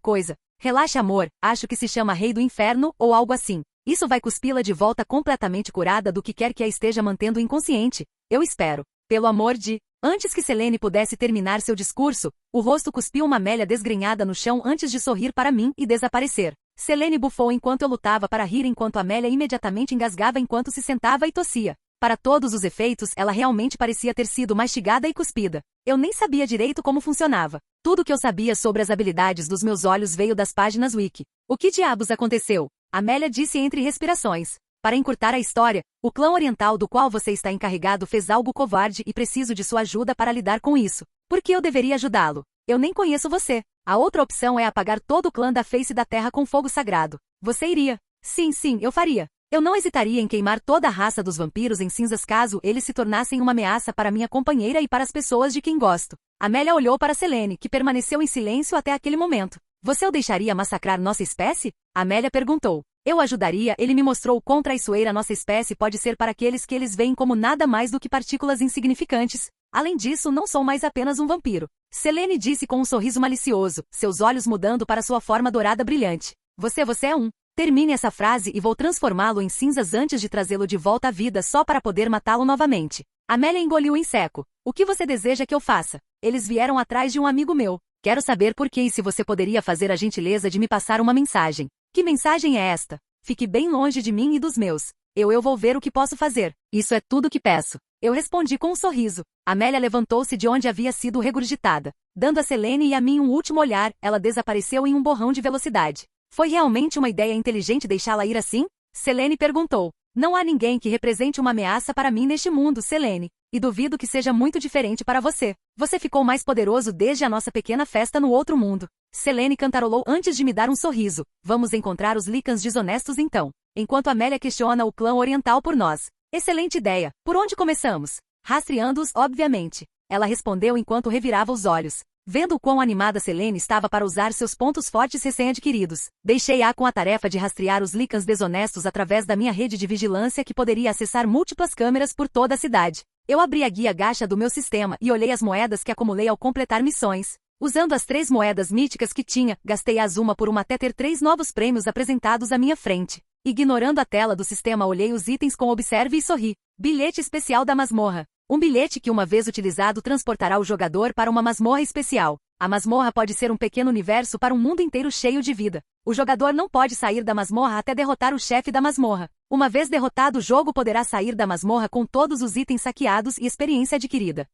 coisa. Relaxa, amor, acho que se chama Rei do Inferno ou algo assim. Isso vai cuspi-la de volta completamente curada do que quer que a esteja mantendo inconsciente. Eu espero. Pelo amor de... Antes que Selene pudesse terminar seu discurso, o rosto cuspiu uma Amélia desgrenhada no chão antes de sorrir para mim e desaparecer. Selene bufou enquanto eu lutava para rir enquanto Amélia imediatamente engasgava enquanto se sentava e tossia. Para todos os efeitos, ela realmente parecia ter sido mastigada e cuspida. Eu nem sabia direito como funcionava. Tudo que eu sabia sobre as habilidades dos meus olhos veio das páginas Wiki. O que diabos aconteceu? Amélia disse entre respirações. Para encurtar a história, o clã oriental do qual você está encarregado fez algo covarde e preciso de sua ajuda para lidar com isso. Por que eu deveria ajudá-lo? Eu nem conheço você. A outra opção é apagar todo o clã da face da terra com fogo sagrado. Você iria? Sim, eu faria. Eu não hesitaria em queimar toda a raça dos vampiros em cinzas caso eles se tornassem uma ameaça para minha companheira e para as pessoas de quem gosto. Amélia olhou para Selene, que permaneceu em silêncio até aquele momento. Você o deixaria massacrar nossa espécie? Amélia perguntou. Eu ajudaria, ele me mostrou o quão traiçoeira nossa espécie pode ser para aqueles que eles veem como nada mais do que partículas insignificantes. Além disso, não sou mais apenas um vampiro. Selene disse com um sorriso malicioso, seus olhos mudando para sua forma dourada brilhante. Você é um. Termine essa frase e vou transformá-lo em cinzas antes de trazê-lo de volta à vida só para poder matá-lo novamente. Amélia engoliu em seco. O que você deseja que eu faça? Eles vieram atrás de um amigo meu. Quero saber por que e se você poderia fazer a gentileza de me passar uma mensagem. Que mensagem é esta? Fique bem longe de mim e dos meus. Eu vou ver o que posso fazer. Isso é tudo que peço. Eu respondi com um sorriso. Amélia levantou-se de onde havia sido regurgitada. Dando a Selene e a mim um último olhar, ela desapareceu em um borrão de velocidade. Foi realmente uma ideia inteligente deixá-la ir assim? Selene perguntou. Não há ninguém que represente uma ameaça para mim neste mundo, Selene. E duvido que seja muito diferente para você. Você ficou mais poderoso desde a nossa pequena festa no outro mundo. Selene cantarolou antes de me dar um sorriso. Vamos encontrar os Lycans desonestos então. Enquanto Amélia questiona o clã oriental por nós. Excelente ideia. Por onde começamos? Rastreando-os, obviamente. Ela respondeu enquanto revirava os olhos. Vendo o quão animada Selene estava para usar seus pontos fortes recém-adquiridos, deixei-a com a tarefa de rastrear os Lycans desonestos através da minha rede de vigilância que poderia acessar múltiplas câmeras por toda a cidade. Eu abri a guia gacha do meu sistema e olhei as moedas que acumulei ao completar missões. Usando as 3 moedas míticas que tinha, gastei-as uma por uma até ter 3 novos prêmios apresentados à minha frente. Ignorando a tela do sistema, olhei os itens com observe e sorri. Bilhete especial da masmorra. Um bilhete que, uma vez utilizado, transportará o jogador para uma masmorra especial. A masmorra pode ser um pequeno universo para um mundo inteiro cheio de vida. O jogador não pode sair da masmorra até derrotar o chefe da masmorra. Uma vez derrotado, o jogo poderá sair da masmorra com todos os itens saqueados e experiência adquirida.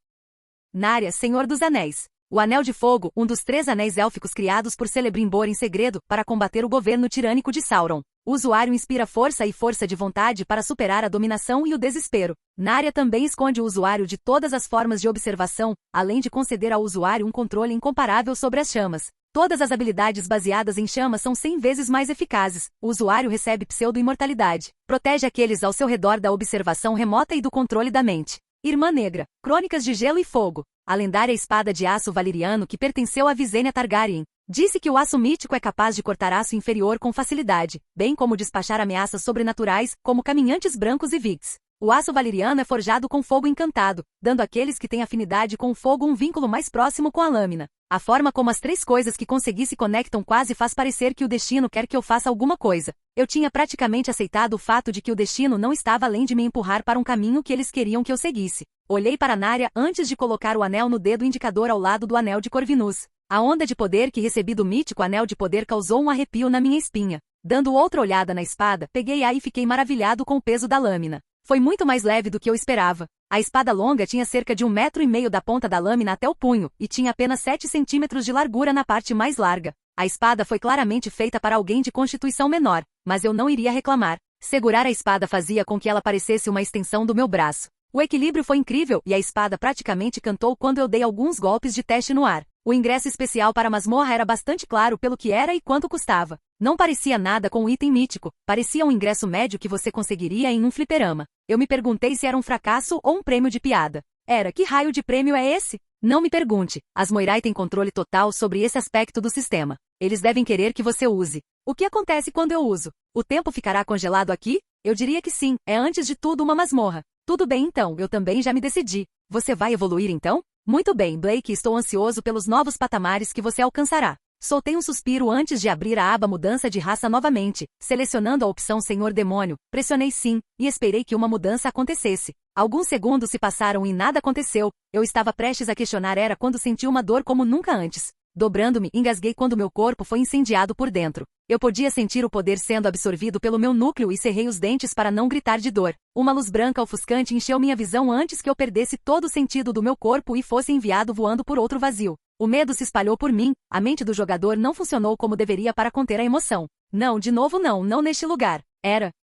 Narya, Senhor dos Anéis. O Anel de Fogo, um dos 3 anéis élficos criados por Celebrimbor em segredo para combater o governo tirânico de Sauron. O usuário inspira força e força de vontade para superar a dominação e o desespero. Narya também esconde o usuário de todas as formas de observação, além de conceder ao usuário um controle incomparável sobre as chamas. Todas as habilidades baseadas em chamas são 100 vezes mais eficazes. O usuário recebe pseudo-imortalidade. Protege aqueles ao seu redor da observação remota e do controle da mente. Irmã Negra. Crônicas de Gelo e Fogo. A lendária espada de aço valeriano que pertenceu a Visenya Targaryen. Disse que o aço mítico é capaz de cortar aço inferior com facilidade, bem como despachar ameaças sobrenaturais, como caminhantes brancos e Vix. O aço valeriano é forjado com fogo encantado, dando àqueles que têm afinidade com o fogo um vínculo mais próximo com a lâmina. A forma como as 3 coisas que consegui se conectam quase faz parecer que o destino quer que eu faça alguma coisa. Eu tinha praticamente aceitado o fato de que o destino não estava além de me empurrar para um caminho que eles queriam que eu seguisse. Olhei para Narya antes de colocar o anel no dedo indicador ao lado do anel de Corvinus. A onda de poder que recebi do mítico anel de poder causou um arrepio na minha espinha. Dando outra olhada na espada, peguei-a e fiquei maravilhado com o peso da lâmina. Foi muito mais leve do que eu esperava. A espada longa tinha cerca de 1,5 metro da ponta da lâmina até o punho, e tinha apenas 7 centímetros de largura na parte mais larga. A espada foi claramente feita para alguém de constituição menor, mas eu não iria reclamar. Segurar a espada fazia com que ela parecesse uma extensão do meu braço. O equilíbrio foi incrível e a espada praticamente cantou quando eu dei alguns golpes de teste no ar. O ingresso especial para a masmorra era bastante claro pelo que era e quanto custava. Não parecia nada com um item mítico, parecia um ingresso médio que você conseguiria em um fliperama. Eu me perguntei se era um fracasso ou um prêmio de piada. Que raio de prêmio é esse? Não me pergunte, as Moirai têm controle total sobre esse aspecto do sistema. Eles devem querer que você use. O que acontece quando eu uso? O tempo ficará congelado aqui? Eu diria que sim, é antes de tudo uma masmorra. Tudo bem então, eu também já me decidi. Você vai evoluir então? Muito bem, Blake, estou ansioso pelos novos patamares que você alcançará. Soltei um suspiro antes de abrir a aba Mudança de raça novamente, selecionando a opção Senhor Demônio, pressionei sim, e esperei que uma mudança acontecesse. Alguns segundos se passaram e nada aconteceu, eu estava prestes a questionar era quando senti uma dor como nunca antes. Dobrando-me, engasguei quando meu corpo foi incendiado por dentro. Eu podia sentir o poder sendo absorvido pelo meu núcleo e cerrei os dentes para não gritar de dor. Uma luz branca ofuscante encheu minha visão antes que eu perdesse todo o sentido do meu corpo e fosse enviado voando por outro vazio. O medo se espalhou por mim, a mente do jogador não funcionou como deveria para conter a emoção. Não, de novo não neste lugar.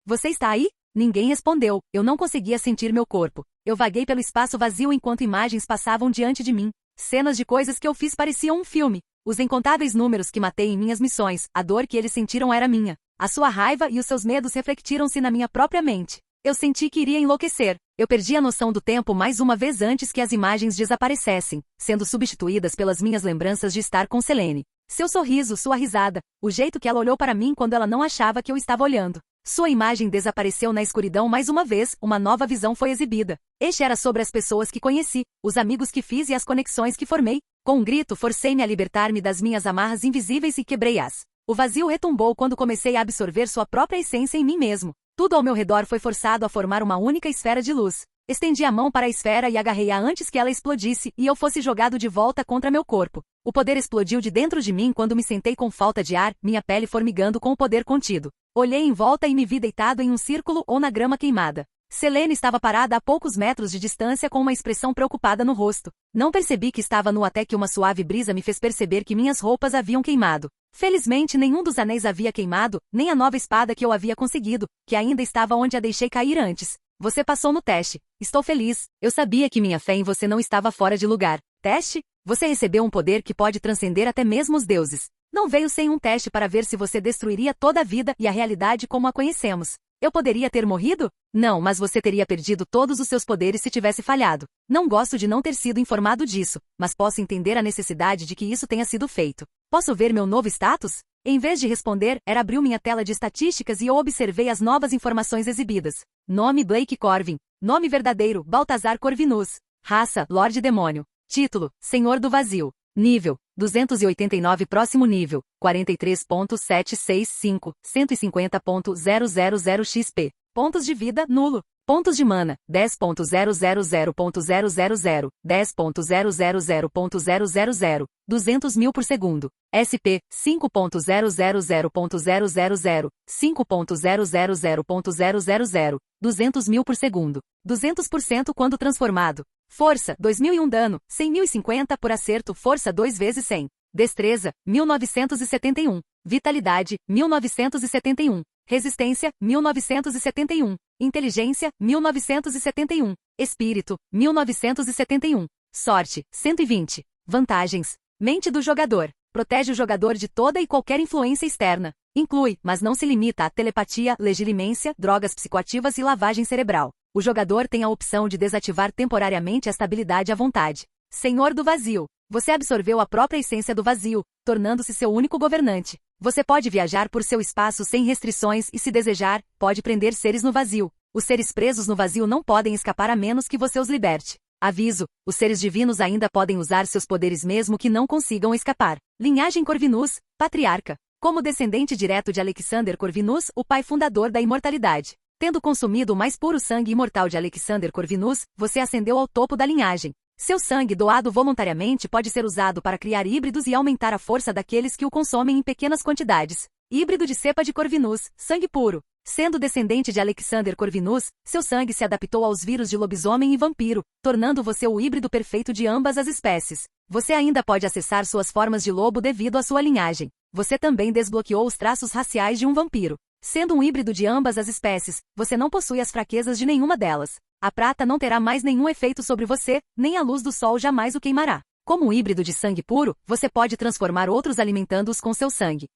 Você está aí? Ninguém respondeu, eu não conseguia sentir meu corpo. Eu vaguei pelo espaço vazio enquanto imagens passavam diante de mim. Cenas de coisas que eu fiz pareciam um filme. Os incontáveis números que matei em minhas missões, a dor que eles sentiram era minha. A sua raiva e os seus medos refletiram-se na minha própria mente. Eu senti que iria enlouquecer. Eu perdi a noção do tempo mais uma vez antes que as imagens desaparecessem, sendo substituídas pelas minhas lembranças de estar com Selene. Seu sorriso, sua risada, o jeito que ela olhou para mim quando ela não achava que eu estava olhando. Sua imagem desapareceu na escuridão mais uma vez, uma nova visão foi exibida. Este era sobre as pessoas que conheci, os amigos que fiz e as conexões que formei. Com um grito forcei-me a libertar-me das minhas amarras invisíveis e quebrei-as. O vazio retumbou quando comecei a absorver sua própria essência em mim mesmo. Tudo ao meu redor foi forçado a formar uma única esfera de luz. Estendi a mão para a esfera e agarrei-a antes que ela explodisse e eu fosse jogado de volta contra meu corpo. O poder explodiu de dentro de mim quando me sentei com falta de ar, minha pele formigando com o poder contido. Olhei em volta e me vi deitado em um círculo ou na grama queimada. Selene estava parada a poucos metros de distância com uma expressão preocupada no rosto. Não percebi que estava nu até que uma suave brisa me fez perceber que minhas roupas haviam queimado. Felizmente nenhum dos anéis havia queimado, nem a nova espada que eu havia conseguido, que ainda estava onde a deixei cair antes. Você passou no teste. Estou feliz. Eu sabia que minha fé em você não estava fora de lugar. Teste? Você recebeu um poder que pode transcender até mesmo os deuses. Não veio sem um teste para ver se você destruiria toda a vida e a realidade como a conhecemos. Eu poderia ter morrido? Não, mas você teria perdido todos os seus poderes se tivesse falhado. Não gosto de não ter sido informado disso, mas posso entender a necessidade de que isso tenha sido feito. Posso ver meu novo status? Em vez de responder, abriu minha tela de estatísticas e eu observei as novas informações exibidas. Nome Blake Corvin. Nome verdadeiro, Baltazar Corvinus. Raça, Lorde Demônio. Título, Senhor do Vazio. Nível, 289. Próximo nível, 43.765, 150.000 XP. Pontos de vida, nulo. Pontos de mana, 10.000.000, 10.000.000, 200.000 por segundo. SP, 5.000.000, 5.000.000, 200.000 por segundo. 200% quando transformado. Força, 2001 dano, 100.050 por acerto, força 2 vezes 100. Destreza, 1971. Vitalidade, 1971. Resistência, 1971. Inteligência, 1971. Espírito, 1971. Sorte, 120. Vantagens. Mente do jogador. Protege o jogador de toda e qualquer influência externa. Inclui, mas não se limita a telepatia, legilimência, drogas psicoativas e lavagem cerebral. O jogador tem a opção de desativar temporariamente esta habilidade à vontade. Senhor do Vazio. Você absorveu a própria essência do vazio, tornando-se seu único governante. Você pode viajar por seu espaço sem restrições e, se desejar, pode prender seres no vazio. Os seres presos no vazio não podem escapar a menos que você os liberte. Aviso, os seres divinos ainda podem usar seus poderes mesmo que não consigam escapar. Linhagem Corvinus, Patriarca. Como descendente direto de Alexander Corvinus, o pai fundador da imortalidade. Tendo consumido o mais puro sangue imortal de Alexander Corvinus, você ascendeu ao topo da linhagem. Seu sangue doado voluntariamente pode ser usado para criar híbridos e aumentar a força daqueles que o consomem em pequenas quantidades. Híbrido de cepa de Corvinus, sangue puro. Sendo descendente de Alexander Corvinus, seu sangue se adaptou aos vírus de lobisomem e vampiro, tornando você o híbrido perfeito de ambas as espécies. Você ainda pode acessar suas formas de lobo devido à sua linhagem. Você também desbloqueou os traços raciais de um vampiro. Sendo um híbrido de ambas as espécies, você não possui as fraquezas de nenhuma delas. A prata não terá mais nenhum efeito sobre você, nem a luz do sol jamais o queimará. Como um híbrido de sangue puro, você pode transformar outros alimentando-os com seu sangue.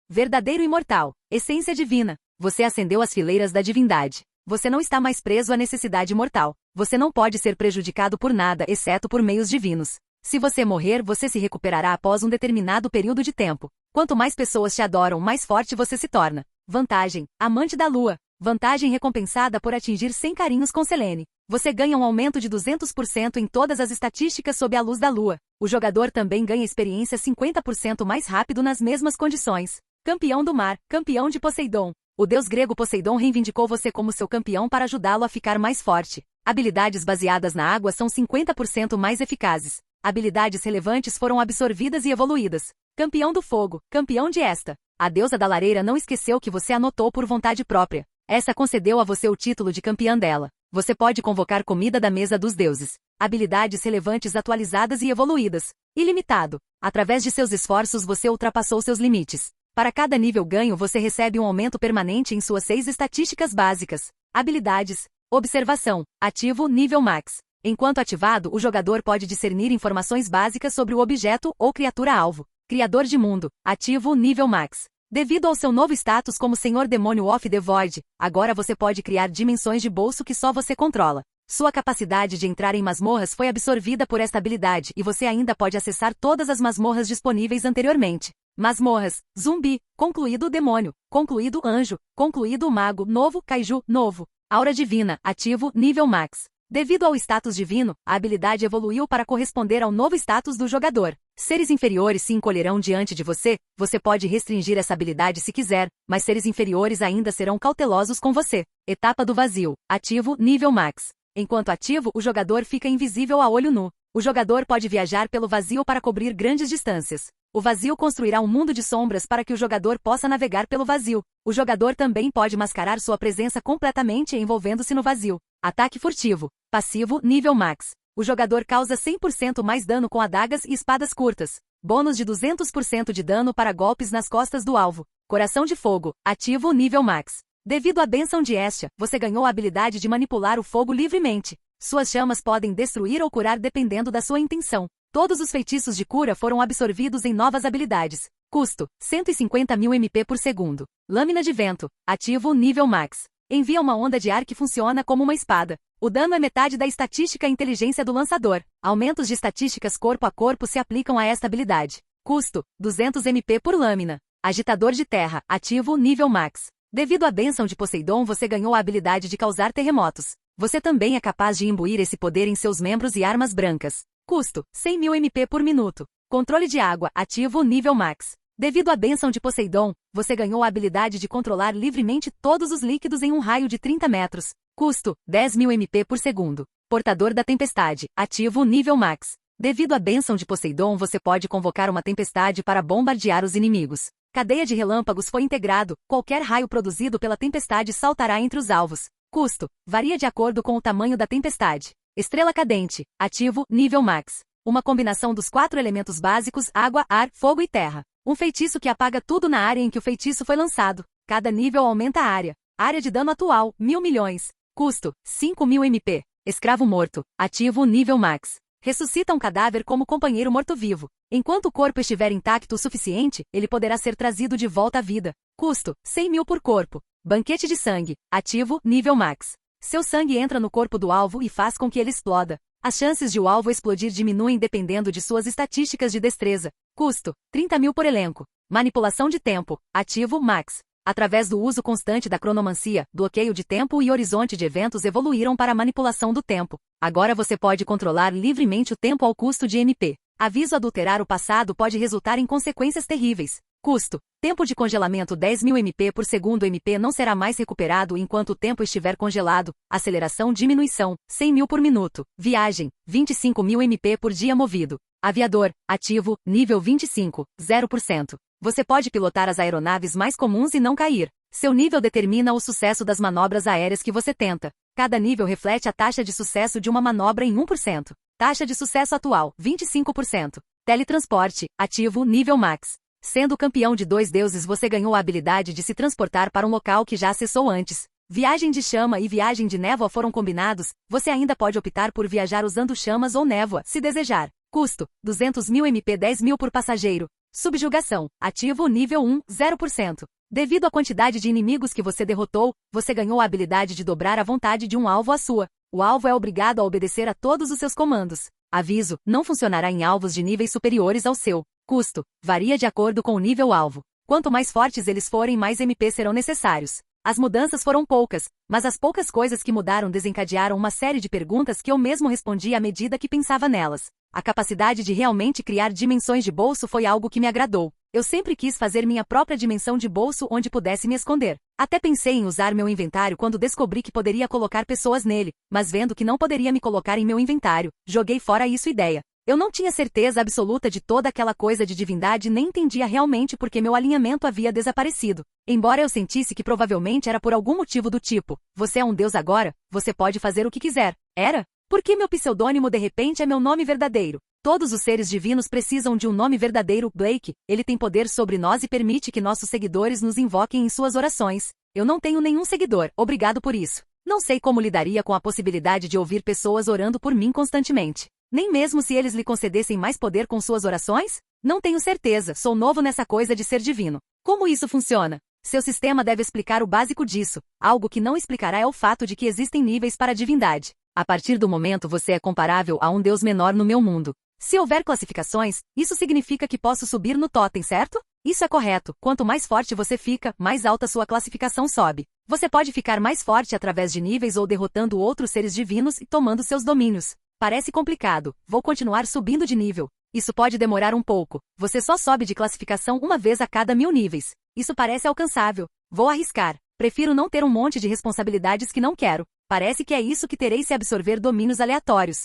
Verdadeiro imortal. Essência divina. Você ascendeu às fileiras da divindade. Você não está mais preso à necessidade mortal. Você não pode ser prejudicado por nada, exceto por meios divinos. Se você morrer, você se recuperará após um determinado período de tempo. Quanto mais pessoas te adoram, mais forte você se torna. Vantagem, amante da lua. Vantagem recompensada por atingir 100 carinhos com Selene. Você ganha um aumento de 200% em todas as estatísticas sob a luz da lua. O jogador também ganha experiência 50% mais rápido nas mesmas condições. Campeão do mar, campeão de Poseidon. O deus grego Poseidon reivindicou você como seu campeão para ajudá-lo a ficar mais forte. Habilidades baseadas na água são 50% mais eficazes. Habilidades relevantes foram absorvidas e evoluídas. Campeão do fogo, campeão de Esta. A deusa da lareira não esqueceu que você anotou por vontade própria. Esta concedeu a você o título de campeã dela. Você pode convocar comida da mesa dos deuses. Habilidades relevantes atualizadas e evoluídas. Ilimitado. Através de seus esforços você ultrapassou seus limites. Para cada nível ganho você recebe um aumento permanente em suas 6 estatísticas básicas. Habilidades. Observação. Ativo nível max. Enquanto ativado, o jogador pode discernir informações básicas sobre o objeto ou criatura-alvo. Criador de mundo. Ativo nível max. Devido ao seu novo status como Senhor Demônio of the Void, agora você pode criar dimensões de bolso que só você controla. Sua capacidade de entrar em masmorras foi absorvida por esta habilidade e você ainda pode acessar todas as masmorras disponíveis anteriormente. Masmorras, zumbi, concluído demônio, concluído anjo, concluído mago, novo kaiju, novo. Aura divina, ativo, nível max. Devido ao status divino, a habilidade evoluiu para corresponder ao novo status do jogador. Seres inferiores se encolherão diante de você, você pode restringir essa habilidade se quiser, mas seres inferiores ainda serão cautelosos com você. Etapa do vazio, ativo, nível max. Enquanto ativo, o jogador fica invisível a olho nu. O jogador pode viajar pelo vazio para cobrir grandes distâncias. O vazio construirá um mundo de sombras para que o jogador possa navegar pelo vazio. O jogador também pode mascarar sua presença completamente envolvendo-se no vazio. Ataque furtivo. Passivo, nível max. O jogador causa 100% mais dano com adagas e espadas curtas. Bônus de 200% de dano para golpes nas costas do alvo. Coração de fogo. Ativo, nível max. Devido à bênção de Hestia, você ganhou a habilidade de manipular o fogo livremente. Suas chamas podem destruir ou curar dependendo da sua intenção. Todos os feitiços de cura foram absorvidos em novas habilidades. Custo, 150.000 MP por segundo. Lâmina de vento. Ativo, nível max. Envia uma onda de ar que funciona como uma espada. O dano é metade da estatística inteligência do lançador. Aumentos de estatísticas corpo a corpo se aplicam a esta habilidade. Custo, 200 MP por lâmina. Agitador de terra. Ativo, nível max. Devido à bênção de Poseidon você ganhou a habilidade de causar terremotos. Você também é capaz de imbuir esse poder em seus membros e armas brancas. Custo, 100.000 MP por minuto. Controle de água, ativo, nível max. Devido à bênção de Poseidon, você ganhou a habilidade de controlar livremente todos os líquidos em um raio de 30 metros. Custo, 10.000 MP por segundo. Portador da tempestade, ativo, nível max. Devido à bênção de Poseidon você pode convocar uma tempestade para bombardear os inimigos. Cadeia de relâmpagos foi integrado, qualquer raio produzido pela tempestade saltará entre os alvos. Custo, varia de acordo com o tamanho da tempestade. Estrela cadente, ativo, nível max. Uma combinação dos 4 elementos básicos, água, ar, fogo e terra. Um feitiço que apaga tudo na área em que o feitiço foi lançado. Cada nível aumenta a área. Área de dano atual, 1.000 milhões. Custo, 5.000 MP. Escravo morto, ativo, nível max. Ressuscita um cadáver como companheiro morto-vivo. Enquanto o corpo estiver intacto o suficiente, ele poderá ser trazido de volta à vida. Custo, 100.000 por corpo. Banquete de sangue, ativo, nível max. Seu sangue entra no corpo do alvo e faz com que ele exploda. As chances de o alvo explodir diminuem dependendo de suas estatísticas de destreza. Custo, 30.000 por elenco. Manipulação de tempo, ativo, max. Através do uso constante da cronomancia, bloqueio de tempo e horizonte de eventos evoluíram para a manipulação do tempo. Agora você pode controlar livremente o tempo ao custo de MP. Aviso: adulterar o passado pode resultar em consequências terríveis. Custo, tempo de congelamento 10.000 MP por segundo. MP não será mais recuperado enquanto o tempo estiver congelado. Aceleração diminuição, 100.000 por minuto. Viagem, 25.000 MP por dia movido. Aviador, ativo, nível 25, 0%. Você pode pilotar as aeronaves mais comuns e não cair. Seu nível determina o sucesso das manobras aéreas que você tenta. Cada nível reflete a taxa de sucesso de uma manobra em 1%. Taxa de sucesso atual, 25%. Teletransporte, ativo, nível max. Sendo campeão de 2 deuses você ganhou a habilidade de se transportar para um local que já acessou antes. Viagem de chama e viagem de névoa foram combinados, você ainda pode optar por viajar usando chamas ou névoa, se desejar. Custo, 200.000 MP 10.000 por passageiro. Subjugação, ativo nível 1, 0%. Devido à quantidade de inimigos que você derrotou, você ganhou a habilidade de dobrar a vontade de um alvo à sua. O alvo é obrigado a obedecer a todos os seus comandos. Aviso, não funcionará em alvos de níveis superiores ao seu. Custo, varia de acordo com o nível alvo. Quanto mais fortes eles forem, mais MP serão necessários. As mudanças foram poucas, mas as poucas coisas que mudaram desencadearam uma série de perguntas que eu mesmo respondi à medida que pensava nelas. A capacidade de realmente criar dimensões de bolso foi algo que me agradou. Eu sempre quis fazer minha própria dimensão de bolso onde pudesse me esconder. Até pensei em usar meu inventário quando descobri que poderia colocar pessoas nele, mas vendo que não poderia me colocar em meu inventário, joguei fora isso ideia. Eu não tinha certeza absoluta de toda aquela coisa de divindade nem entendia realmente porque meu alinhamento havia desaparecido. Embora eu sentisse que provavelmente era por algum motivo do tipo, você é um deus agora, você pode fazer o que quiser. Era? Porque meu pseudônimo de repente é meu nome verdadeiro. Todos os seres divinos precisam de um nome verdadeiro, Blake. Ele tem poder sobre nós e permite que nossos seguidores nos invoquem em suas orações. Eu não tenho nenhum seguidor, obrigado por isso. Não sei como lidaria com a possibilidade de ouvir pessoas orando por mim constantemente. Nem mesmo se eles lhe concedessem mais poder com suas orações? Não tenho certeza, sou novo nessa coisa de ser divino. Como isso funciona? Seu sistema deve explicar o básico disso. Algo que não explicará é o fato de que existem níveis para a divindade. A partir do momento você é comparável a um deus menor no meu mundo. Se houver classificações, isso significa que posso subir no totem, certo? Isso é correto. Quanto mais forte você fica, mais alta sua classificação sobe. Você pode ficar mais forte através de níveis ou derrotando outros seres divinos e tomando seus domínios. Parece complicado. Vou continuar subindo de nível. Isso pode demorar um pouco. Você só sobe de classificação uma vez a cada 1000 níveis. Isso parece alcançável. Vou arriscar. Prefiro não ter um monte de responsabilidades que não quero. Parece que é isso que terei se absorver domínios aleatórios.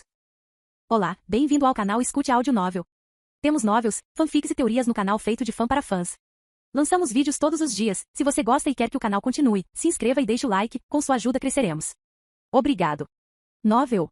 Olá, bem-vindo ao canal Escute Áudio Novel. Temos novels, fanfics e teorias no canal feito de fã para fãs. Lançamos vídeos todos os dias. Se você gosta e quer que o canal continue, se inscreva e deixe o like. Com sua ajuda cresceremos. Obrigado. Novel.